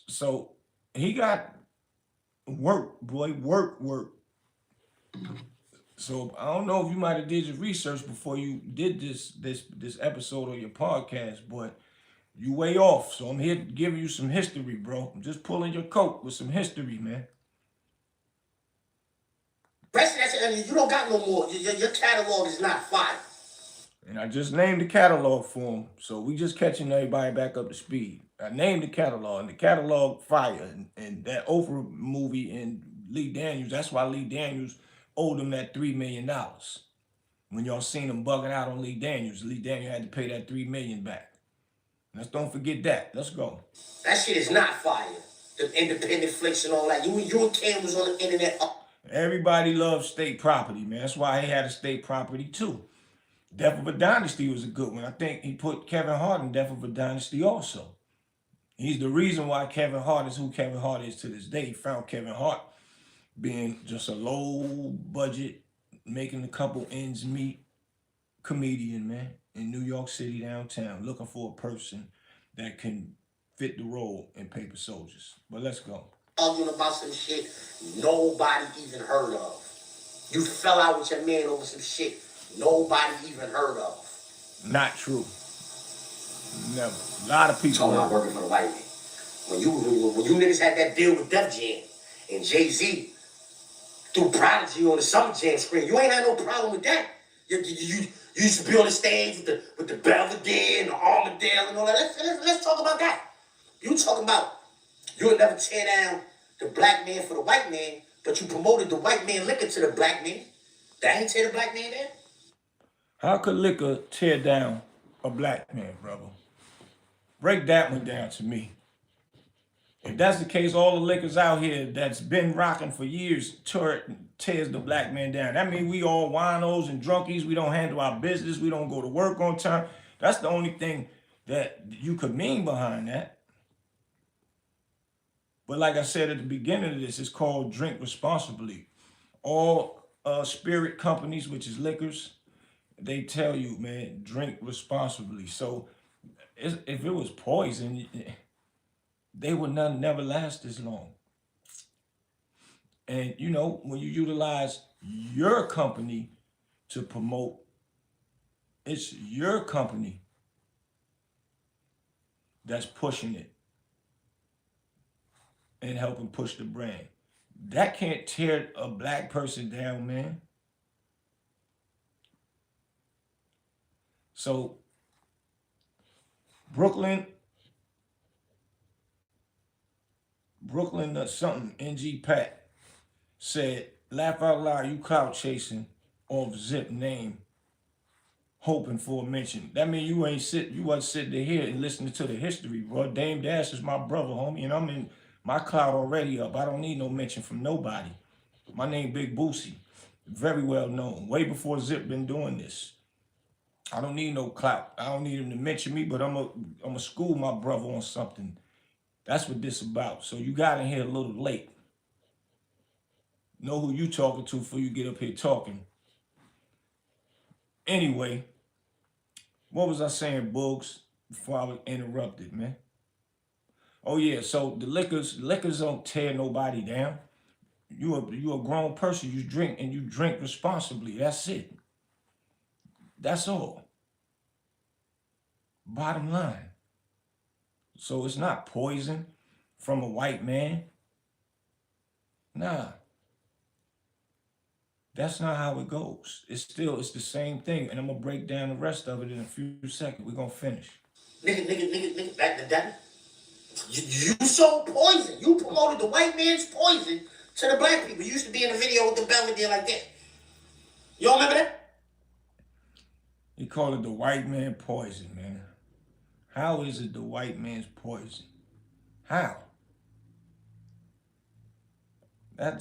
So he got work, boy, work. So I don't know if you might have did your research before you did this episode of your podcast, but you way off. So I'm here to give you some history, bro. I'm just pulling your coat with some history, man. You don't got no more. Your catalog is not fire. And I just named the catalog for him. So we just catching everybody back up to speed. I named the catalog, and the catalog fire. And that Oprah movie and Lee Daniels, that's why Lee Daniels owed him that $3 million. When y'all seen him bugging out on Lee Daniels had to pay that $3 million back. Let's don't forget that. Let's go. That shit is not fire. The independent flicks and all that. You and Cam was on the internet. Everybody loves state property, man. That's why he had a state property too. Death of a Dynasty was a good one. I think he put Kevin Hart in Death of a Dynasty also. He's the reason why Kevin Hart is who Kevin Hart is to this day. He found Kevin Hart being just a low budget, making a couple ends meet comedian, man, in New York City downtown, looking for a person that can fit the role in Paper Soldiers. But let's go. Arguing about some shit nobody even heard of. You fell out with your man over some shit nobody even heard of. Not true. Never. A lot of people Talking about never. working for the white man. When you niggas had that deal with Def Jam and Jay-Z threw Prodigy on the Summer Jam screen, you ain't had no problem with that. You used to be on the stage with the Belvedere and the Armadale and all that. Let's talk about that. You talking about you would never tear down the black man for the white man, but you promoted the white man liquor to the black man. That ain't tear the black man down. How could liquor tear down a black man, brother? Break that one down to me. If that's the case, all the liquors out here that's been rocking for years tears the black man down. That means we all winos and drunkies. We don't handle our business. We don't go to work on time. That's the only thing that you could mean behind that. But like I said at the beginning of this, it's called drink responsibly. All spirit companies, which is liquors, they tell you, man, drink responsibly. So if it was poison, they would never last this long. And you know, when you utilize your company to promote, it's your company that's pushing it and helping push the brand. That can't tear a black person down, man. So Brooklyn, something, NG Pat said, laugh out loud, you clout chasing off Zip name, hoping for a mention. That mean you wasn't sitting there here and listening to the history, bro. Dame Dash is my brother, homie, and I'm in my clout already up. I don't need no mention from nobody. My name Big Bootsie, very well known, way before Zip been doing this. I don't need no clout. I don't need him to mention me, but I'm a school my brother on something. That's what this about. So you got in here a little late. Know who you talking to before you get up here talking. Anyway, what was I saying, Boogs, before I was interrupted, man? Oh yeah, so the liquors don't tear nobody down. You a grown person. You drink and you drink responsibly. That's it. That's all. Bottom line. So it's not poison from a white man. Nah, that's not how it goes. It's the same thing, and I'm gonna break down the rest of it in a few seconds. We're gonna finish. Nigga, back to that. You sold poison. You promoted the white man's poison to the black people. You used to be in a video with the Belvedere like that. You don't remember that? He called it the white man poison, man. How is it the white man's poison? How? That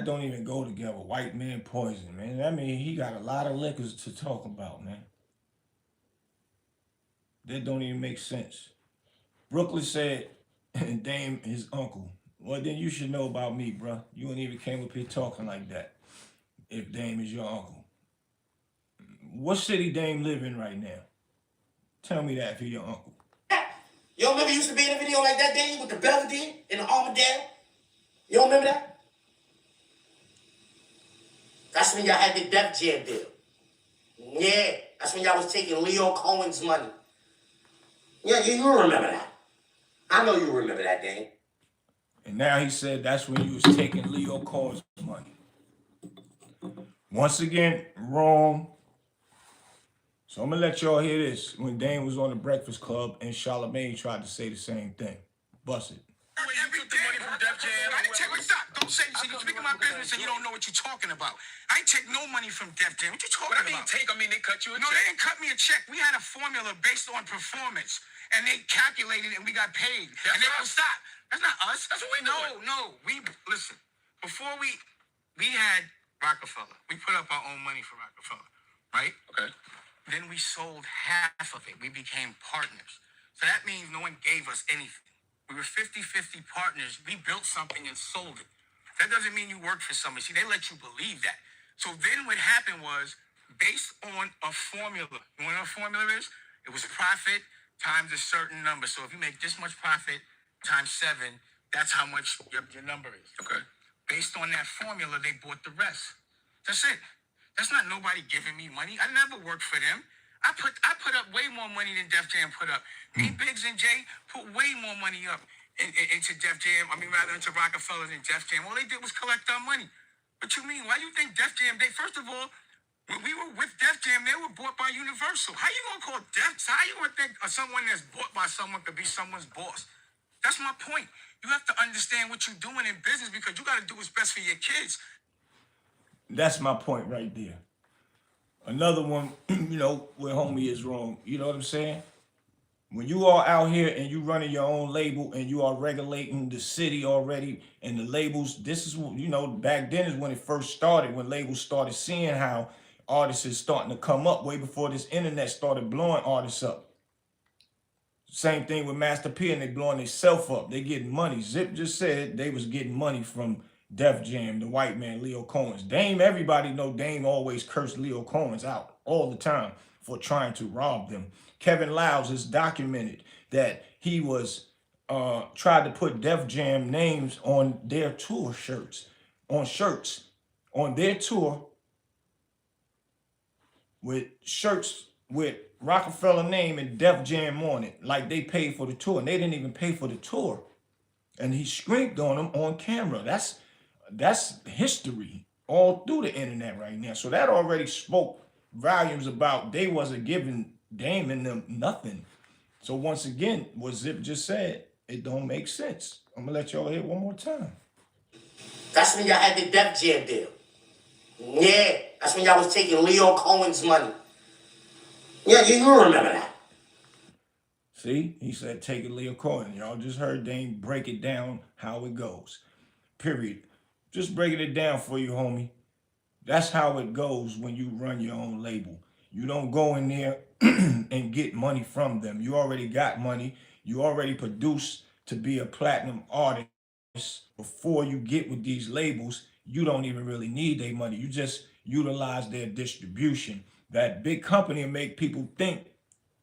don't even go together. White man poison, man. I mean, he got a lot of liquors to talk about, man. That don't even make sense. Brooklyn said, Dame his uncle. Well, then you should know about me, bruh. You ain't even came up here talking like that. If Dame is your uncle, what city Dame live in right now? Tell me that if he's your uncle. You don't remember you used to be in a video like that, Dane, with the Belvedere and the Armadale? You don't remember that? That's when y'all had the Def Jam deal. Yeah, that's when y'all was taking Leo Cohen's money. Yeah, you remember that. I know you remember that, Dane. And now he said that's when you was taking Leo Cohen's money. Once again, wrong. So I'm gonna let y'all hear this. When Dane was on the Breakfast Club and Charlamagne tried to say the same thing. Bust it. Every day. Stop. Don't say you're speaking my business and you don't know what you're talking about. I ain't take no money from Def Jam. What you talking about? I mean they cut you a check. No, they didn't cut me a check. We had a formula based on performance. And they calculated and we got paid. And they stop. That's not us. That's what we doing. No. We listen. Before we had Rockefeller. We put up our own money for Rockefeller. Right? Okay. Then we sold half of it. We became partners. So that means no one gave us anything. We were 50-50 partners. We built something and sold it. That doesn't mean you worked for somebody. See, they let you believe that. So then what happened was, based on a formula. You know what a formula is? It was profit times a certain number. So if you make this much profit times 7, that's how much your number is. Okay. Based on that formula, they bought the rest. That's it. That's not nobody giving me money. I never worked for them. I put up way more money than Def Jam put up. Me, Biggs, and Jay put way more money up into Def Jam. I mean, rather into Rockefeller than Def Jam. All they did was collect our money. What you mean? Why you think Def Jam? First of all, when we were with Def Jam, they were bought by Universal. How you gonna call Def? How you gonna think someone that's bought by someone could be someone's boss? That's my point. You have to understand what you're doing in business because you got to do what's best for your kids. That's my point right there. Another one, where homie is wrong. You know what I'm saying? When you are out here and you running your own label and you are regulating the city already and the labels, this is back then is when it first started, when labels started seeing how artists is starting to come up way before this internet started blowing artists up. Same thing with Master P, and they blowing themselves up. They getting money. Zip just said they was getting money from Def Jam, the white man, Leo Cohen's. Dame, everybody know Dame always cursed Leo Cohen's out all the time for trying to rob them. Kevin Liles is documented that he was tried to put Def Jam names on their tour shirts, on their tour with shirts with Rockefeller name and Def Jam on it, like they paid for the tour, and they didn't even pay for the tour. And he screamed on them on camera. That's history all through the internet right now. So that already spoke volumes about they wasn't giving Dame and them nothing. So once again, what Zip just said, it don't make sense. I'm gonna let y'all hear it one more time. That's when y'all had the Def Jam deal. Yeah, that's when y'all was taking Leo Cohen's money. Yeah, you remember that. See, he said take it Leo Cohen. Y'all just heard Dame break it down how it goes. Period. Just breaking it down for you, homie. That's how it goes when you run your own label. You don't go in there and get money from them. You already got money. You already produced to be a platinum artist. Before you get with these labels, you don't even really need their money. You just utilize their distribution. That big company will make people think,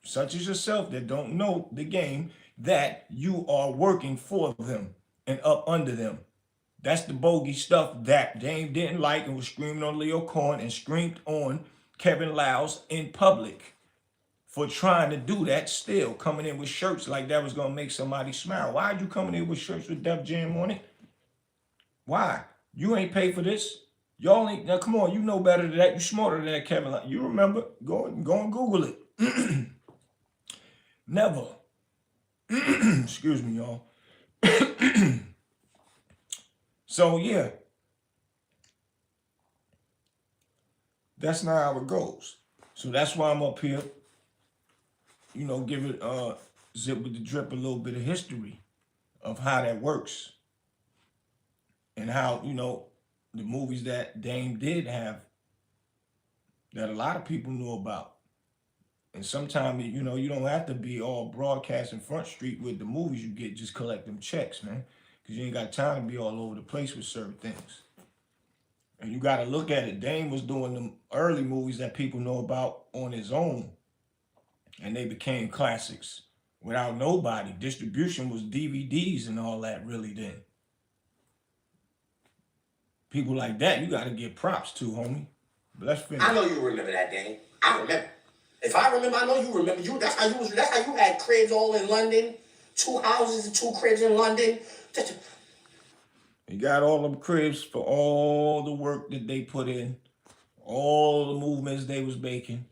such as yourself that don't know the game, that you are working for them and up under them. That's the bogey stuff that Dame didn't like and was screaming on Leo Cohen and screamed on Kevin Liles in public for trying to do that still, coming in with shirts like that was going to make somebody smile. Why are you coming in with shirts with Def Jam on it? Why? You ain't paid for this. Y'all ain't, now come on, you know better than that. You smarter than that, Kevin. You remember, go and Google it. Never. Excuse me, y'all. So yeah, that's not how it goes. So that's why I'm up here, give it Zip with the Drip a little bit of history of how that works. And how, the movies that Dame did have that a lot of people knew about. And sometimes, you don't have to be all broadcasting Front Street with the movies you get. Just collect them checks, man. Because you ain't got time to be all over the place with certain things. And you got to look at it. Dame was doing them early movies that people know about on his own. And they became classics without nobody. Distribution was DVDs and all that really then. People like that, you got to give props to, homie. But let's finish. I know you remember that, Dame. I remember. If I remember, I know you remember. That's how you had cribs all in London, 2 houses and 2 cribs in London. He got all them cribs for all the work that they put in, all the movements they was making.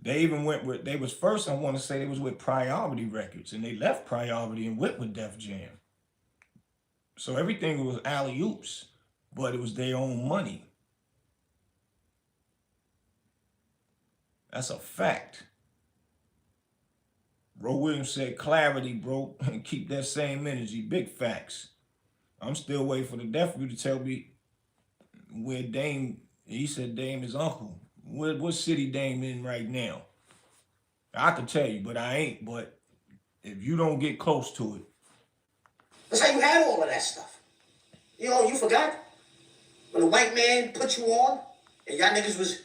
They even they was first, I want to say, they was with Priority Records, and they left Priority and went with Def Jam. So everything was alley-oops, but it was their own money. That's a fact. Bro Williams said, clarity, bro, and keep that same energy. Big facts. I'm still waiting for the Def View to tell me where Dame, he said Dame is uncle. What city Dame in right now? I could tell you, but I ain't. But if you don't get close to it. That's how you had all of that stuff. You forgot? When the white man put you on, and y'all niggas was...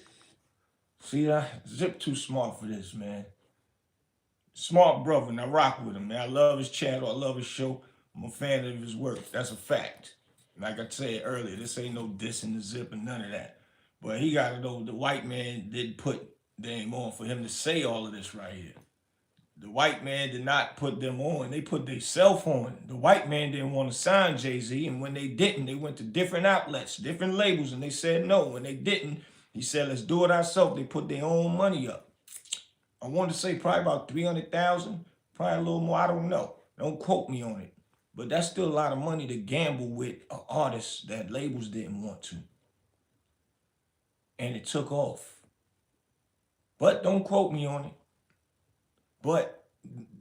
See, Zip too smart for this, man. Smart brother, and I rock with him, man. I love his channel. I love his show. I'm a fan of his work. That's a fact. Like I said earlier, this ain't no dissing the Zip and none of that. But he got to know the white man didn't put They ain't on for him to say all of this right here. The white man did not put them on. They put themselves on. The white man didn't want to sign Jay-Z, and when they didn't, they went to different outlets, different labels, and they said no. When they didn't, he said, let's do it ourselves. They put their own money up. I want to say probably about 300,000, probably a little more. I don't know. Don't quote me on it. But that's still a lot of money to gamble with an artist that labels didn't want to. And it took off. But don't quote me on it. But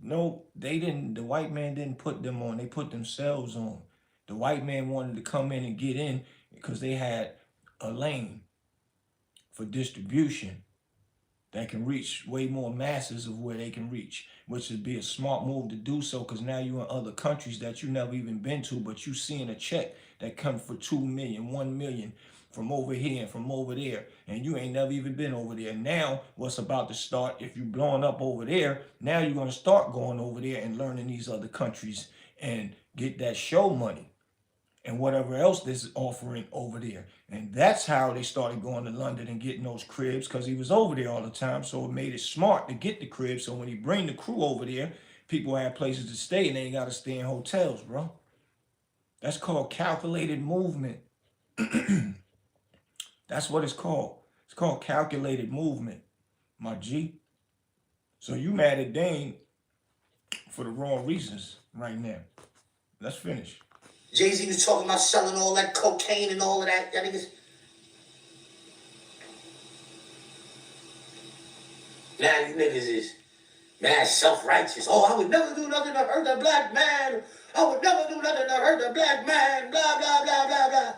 no, they didn't. The white man didn't put them on. They put themselves on. The white man wanted to come in and get in because they had a lane for distribution that can reach way more masses of where they can reach, which would be a smart move to do so, because now you're in other countries that you never even been to, but you seeing a check that comes for 2 million, 1 million from over here and from over there, and you ain't never even been over there. Now what's about to start, if you blowing up over there, now you're going to start going over there and learning these other countries and get that show money and whatever else this is offering over there. And that's how they started going to London and getting those cribs, because he was over there all the time. So it made it smart to get the cribs. So when he bring the crew over there, people have places to stay and they ain't got to stay in hotels, bro. That's called calculated movement. That's what it's called. It's called calculated movement, my G. So you mad at Dame for the wrong reasons right now. Let's finish. Jay-Z was talking about selling all that cocaine and all of that. That niggas. Now you niggas is mad self-righteous. Oh, I would never do nothing to hurt a black man. I would never do nothing to hurt a black man. Blah, blah, blah, blah, blah.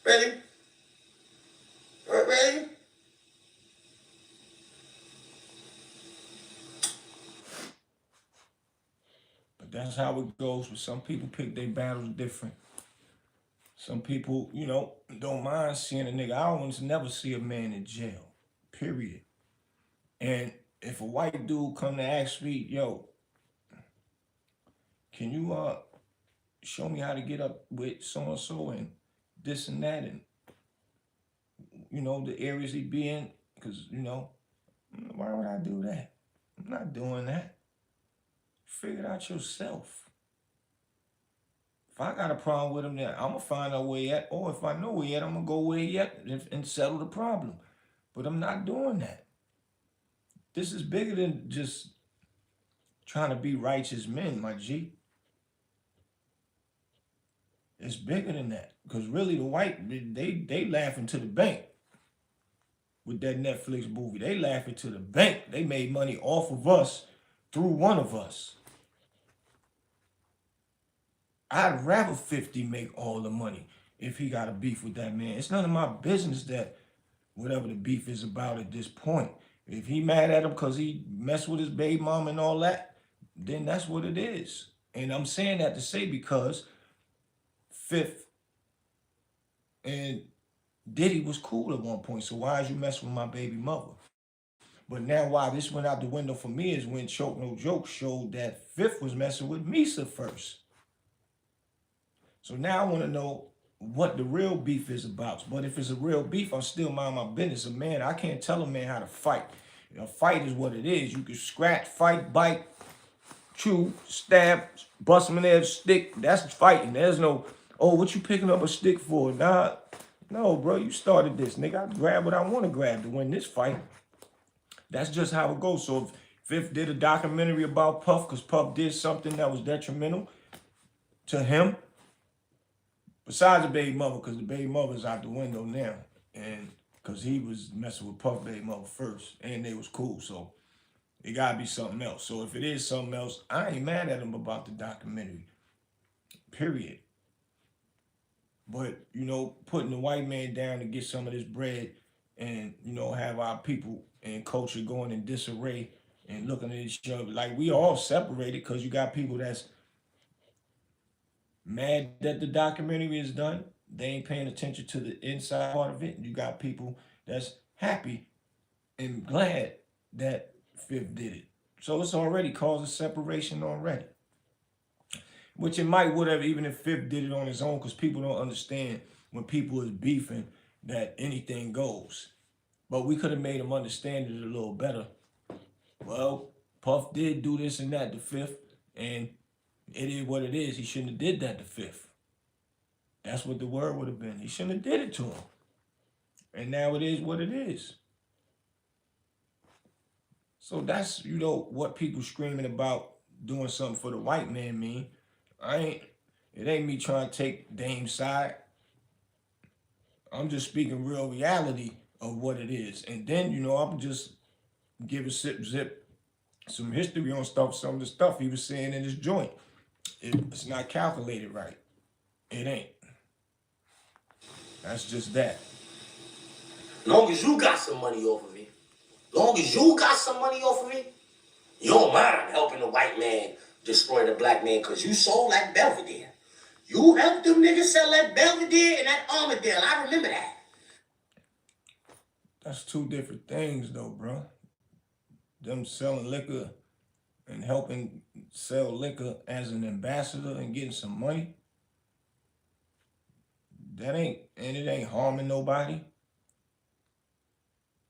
Ready? Ready? But that's how it goes. But some people pick their battles different. Some people, don't mind seeing a nigga. I don't want to never see a man in jail. Period. And if a white dude come to ask me, yo, can you show me how to get up with so and so and this and that, and the areas he be in, because why would I do that? I'm not doing that. Figure it out yourself. If I got a problem with him, then I'm gonna find out where he at, or if I know where he at, I'm gonna go where he at and settle the problem. But I'm not doing that. This is bigger than just trying to be righteous men, my G. It's bigger than that. Because really the white, they laughing to the bank with that Netflix movie. They laughing to the bank. They made money off of us through one of us. I'd rather 50 make all the money if he got a beef with that man. It's none of my business that whatever the beef is about at this point. If he mad at him because he messed with his baby mom and all that, then that's what it is. And I'm saying that to say because Fifth and Diddy was cool at one point. So why is you messing with my baby mother? But now why this went out the window for me is when Choke No Joke showed that Fifth was messing with Misa first. So now I want to know what the real beef is about. But if it's a real beef, I'm still mind my business. A man, I can't tell a man how to fight. A fight is what it is. You can scratch, fight, bite, chew, stab, bust him in there, stick. That's fighting. There's no, oh, what you picking up a stick for? Nah, no, bro, you started this, nigga. I grab what I want to grab to win this fight. That's just how it goes. So if Fifth did a documentary about Puff because Puff did something that was detrimental to him, besides the baby mother, because the baby mother's out the window now, and because he was messing with Puff baby mother first, and they was cool, so it gotta be something else. So if it is something else, I ain't mad at him about the documentary, period. But, putting the white man down to get some of this bread and, have our people and culture going in disarray and looking at each other, like we all separated because you got people that's mad that the documentary is done. They ain't paying attention to the inside part of it. You got people that's happy and glad that Fifth did it. So it's already caused a separation already. Which it might would have even if Fifth did it on his own, because people don't understand when people is beefing that anything goes. But we could have made him understand it a little better. Well, Puff did do this and that the fifth, and it is what it is. He shouldn't have did that the fifth. That's what the word would have been. He shouldn't have did it to him. And now it is what it is. So that's, what people screaming about doing something for the white man mean. It ain't me trying to take Dame's side. I'm just speaking real reality of what it is. And then, I'm just giving Zip some history on some of the stuff he was saying in his joint. It's not calculated right. It ain't. That's just that. Long as you got some money off of it, you don't mind helping the white man destroy the black man because you sold like Belvedere. You helped them niggas sell that Belvedere and that Armadale. I remember that. That's two different things, though, bro. Them selling liquor and helping sell liquor as an ambassador and getting some money, it ain't harming nobody.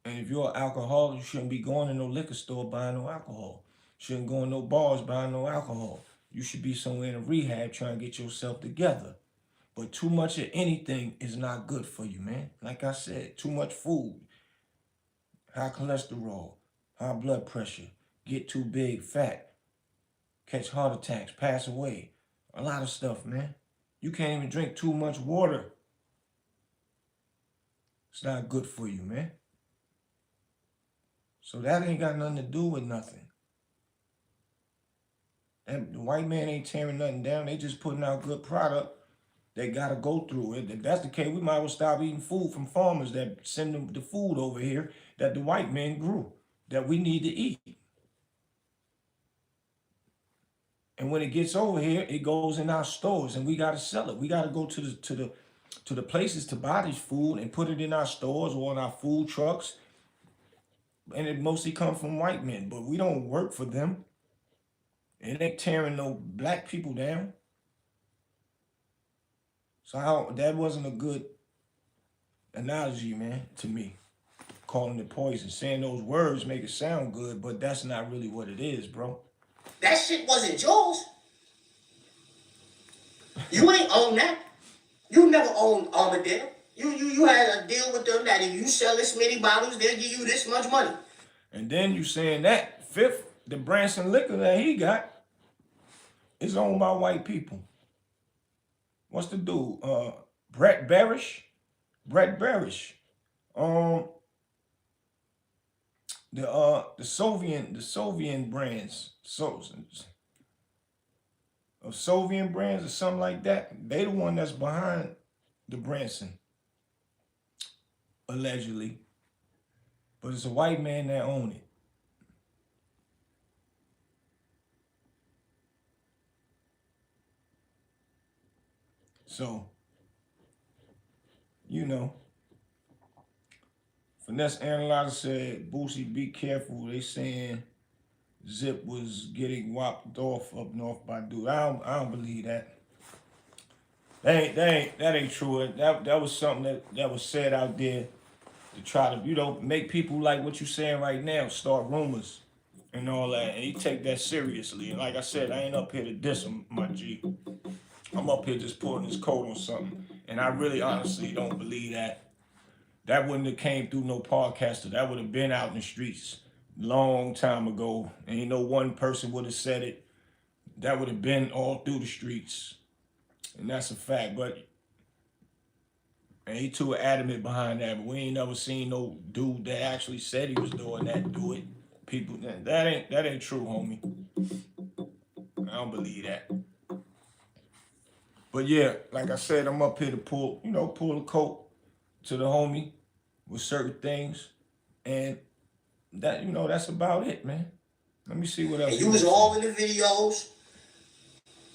And if you're an alcoholic, you shouldn't be going to no liquor store buying no alcohol. Shouldn't go in no bars buying no alcohol. You should be somewhere in a rehab trying to get yourself together. But too much of anything is not good for you, man. Like I said, too much food, high cholesterol, high blood pressure, get too big, fat, catch heart attacks, pass away. A lot of stuff, man. You can't even drink too much water. It's not good for you, man. So that ain't got nothing to do with nothing. And the white man ain't tearing nothing down. They just putting out good product they got to go through. If that's the case, we might as well stop eating food from farmers that send them the food over here that the white man grew, that we need to eat. And when it gets over here, it goes in our stores and we got to sell it. We got to go to the places to buy this food and put it in our stores or on our food trucks. And it mostly comes from white men, but we don't work for them. It ain't tearing no black people down. So that wasn't a good analogy, man, to me. Calling it poison. Saying those words make it sound good, but that's not really what it is, bro. That shit wasn't yours. You ain't own that. You never owned Armadale. You had a deal with them that if you sell this many bottles, they'll give you this much money. And then you saying that fifth, the Branson liquor that he got is owned by white people. What's the dude? Brett Barish. The Soviet brands, of Soviet brands or something like that. They the one that's behind the Branson, allegedly. But it's a white man that own it. So, Finesse Analyzer said, Boosie, be careful. They saying Zip was getting whopped off up north by dude. I don't believe that. That ain't true. That was something that was said out there to try to, make people like what you saying right now, start rumors and all that. And he take that seriously. And like I said, I ain't up here to diss him, my G. I'm up here just putting his coat on something. And I really honestly don't believe that. That wouldn't have came through no podcaster. That would have been out in the streets long time ago. And one person would have said it. That would have been all through the streets. And that's a fact. And he too adamant behind that. But we ain't never seen no dude that actually said he was doing that do it. People, that ain't true, homie. I don't believe that. But yeah, like I said, I'm up here to pull the coat to the homie with certain things. And that, that's about it, man. Let me see what else. And you was all in the videos,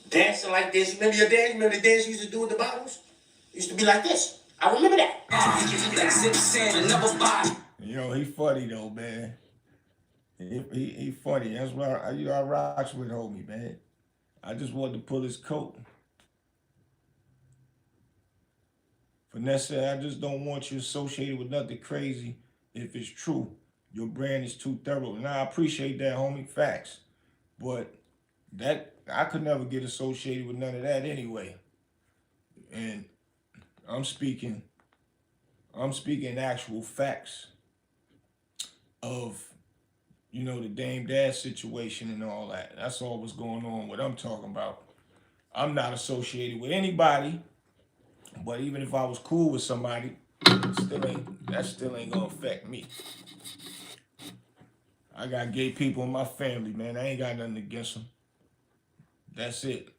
dancing like this. Remember your dance? Remember the dance you used to do with the bottles? It used to be like this. I remember that. He funny though, man. He funny. That's why I rocks with homie, man. I just wanted to pull his coat. Vanessa, I just don't want you associated with nothing crazy if it's true. Your brand is too thorough. And I appreciate that, homie. Facts. But that I could never get associated with none of that anyway. And I'm speaking I'm speaking actual facts of, the Dame Dash situation and all that. That's all what's going on, what I'm talking about. I'm not associated with anybody, but even if I was cool with somebody, that still ain't gonna affect me. I got gay people in my family, man. I ain't got nothing against them. That's it.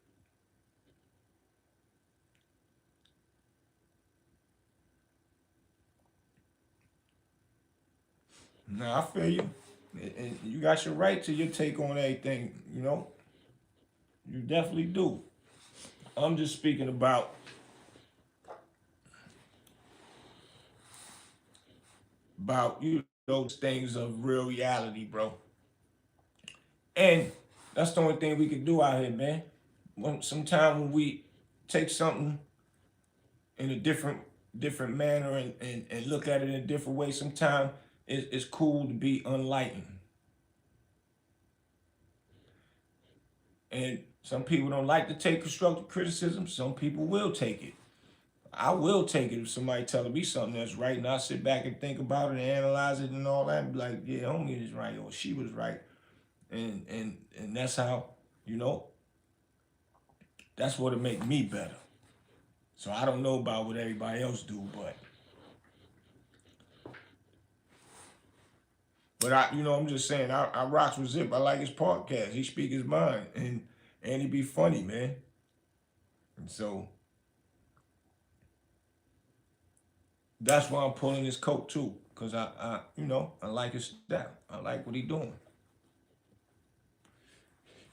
Nah, I feel you. And you got your right to your take on everything, you know? You definitely do. I'm just speaking about those things of real reality, bro. And that's the only thing we can do out here, man. Sometime when we take something in a different manner and look at it in a different way, sometimes it's cool to be enlightened. And some people don't like to take constructive criticism. Some people will take it. I will take it if somebody telling me something that's right, and I sit back and think about it and analyze it and all that, and be like, yeah, homie is right, or she was right, and that's how, you know, that's what'll make me better. So I don't know about what everybody else do, but I'm just saying, I rocks with Zip. I like his podcast. He speak his mind, and he be funny, man. And so that's why I'm pulling his coat too, cause I like his style. I like what he doing.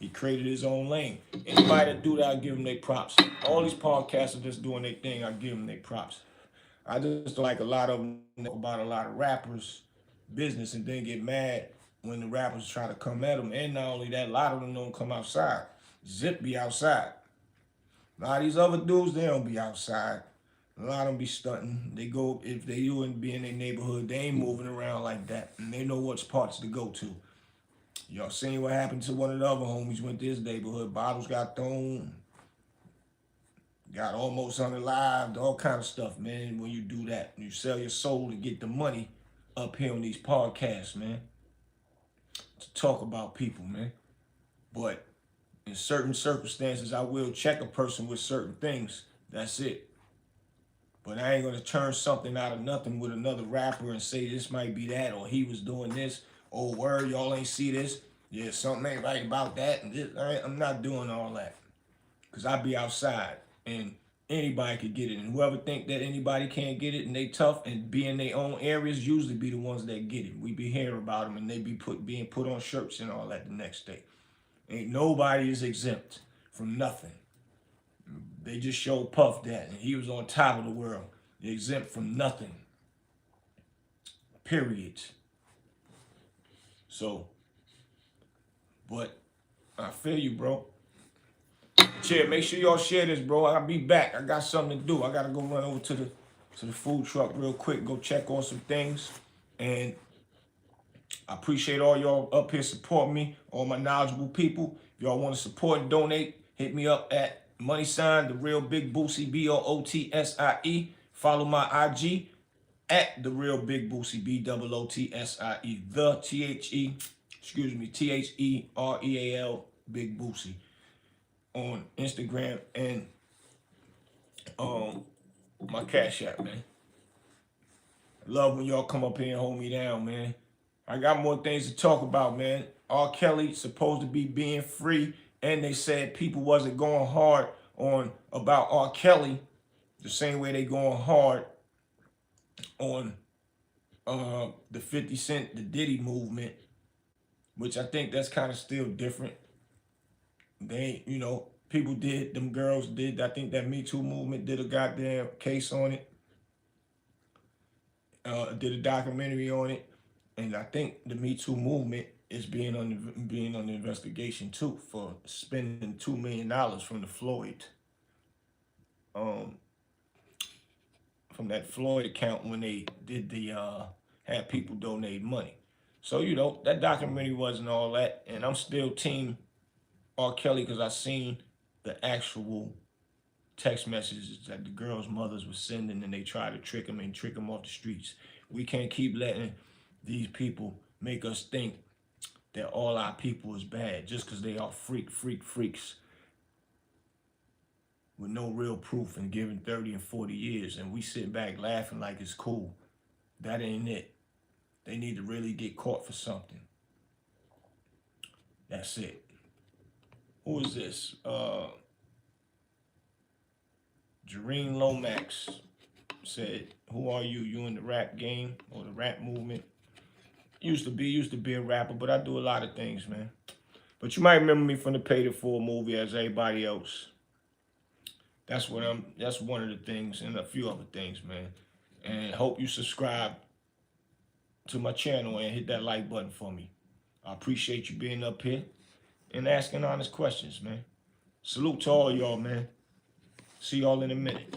He created his own lane. Anybody that do that, I give him their props. All these podcasters just doing their thing, I give them their props. I just don't like a lot of them talk about a lot of rappers' business and then get mad when the rappers try to come at them. And not only that, a lot of them don't come outside. Zip be outside. A lot of these other dudes, they don't be outside. A lot of them be stunting. They go, if they do and be in their neighborhood, they ain't moving around like that. And they know which parts to go to. Y'all seen what happened to one of the other homies went to his neighborhood. Bottles got thrown, got almost unalived, all kind of stuff, man. When you do that, you sell your soul to get the money up here on these podcasts, man, to talk about people, man. But in certain circumstances, I will check a person with certain things. That's it. But I ain't gonna turn something out of nothing with another rapper and say this might be that, or he was doing this. Oh, word, y'all ain't see this. Yeah, something ain't right about that. And this, I'm not doing all that. Because I be outside and anybody could get it. And whoever think that anybody can't get it and they tough and be in their own areas usually be the ones that get it. We be hearing about them and they be being put on shirts and all that the next day. Ain't nobody is exempt from nothing. They just showed Puff that and he was on top of the world. They're exempt from nothing. Period. So, but I feel you, bro. Share. Make sure y'all share this, bro. I'll be back. I got something to do. I gotta go run over to the food truck real quick. Go check on some things. And I appreciate all y'all up here supporting me. All my knowledgeable people. If y'all want to support and donate, hit me up at money sign the real big Bootsie BOOTSIE. Follow my IG at the real big Boosie BOOTSIE. The THEREAL Big Boosie on Instagram and my Cash App, man. Love when y'all come up here and hold me down, man. I got more things to talk about, man. R. Kelly supposed to be being free, and they said people wasn't going hard on about R. Kelly the same way they going hard on the 50 Cent, the Diddy movement, which I think that's kind of still different. They, people did, them girls did, I think that Me Too movement did a goddamn case on it, did a documentary on it, and I think the Me Too movement is being under investigation too for spending $2 million from the Floyd, from that Floyd account when they did the had people donate money. So, you know, that documentary wasn't all that. And I'm still team R. Kelly because I seen the actual text messages that the girls' mothers were sending, and they tried to trick them and trick them off the streets. We can't keep letting these people make us think that all our people is bad just because they are freaks with no real proof and given 30 and 40 years, and we sit back laughing like it's cool. That ain't it. They need to really get caught for something. That's it. Who is this? Jareen Lomax said, "Who are you? You in the rap game or the rap movement?" Used to be a rapper, but I do a lot of things, man. But you might remember me from the Paid in Full movie as everybody else. That's one of the things, and a few other things, man. And hope you subscribe to my channel and hit that like button for me. I appreciate you being up here and asking honest questions, man. Salute to all y'all, man. See y'all in a minute.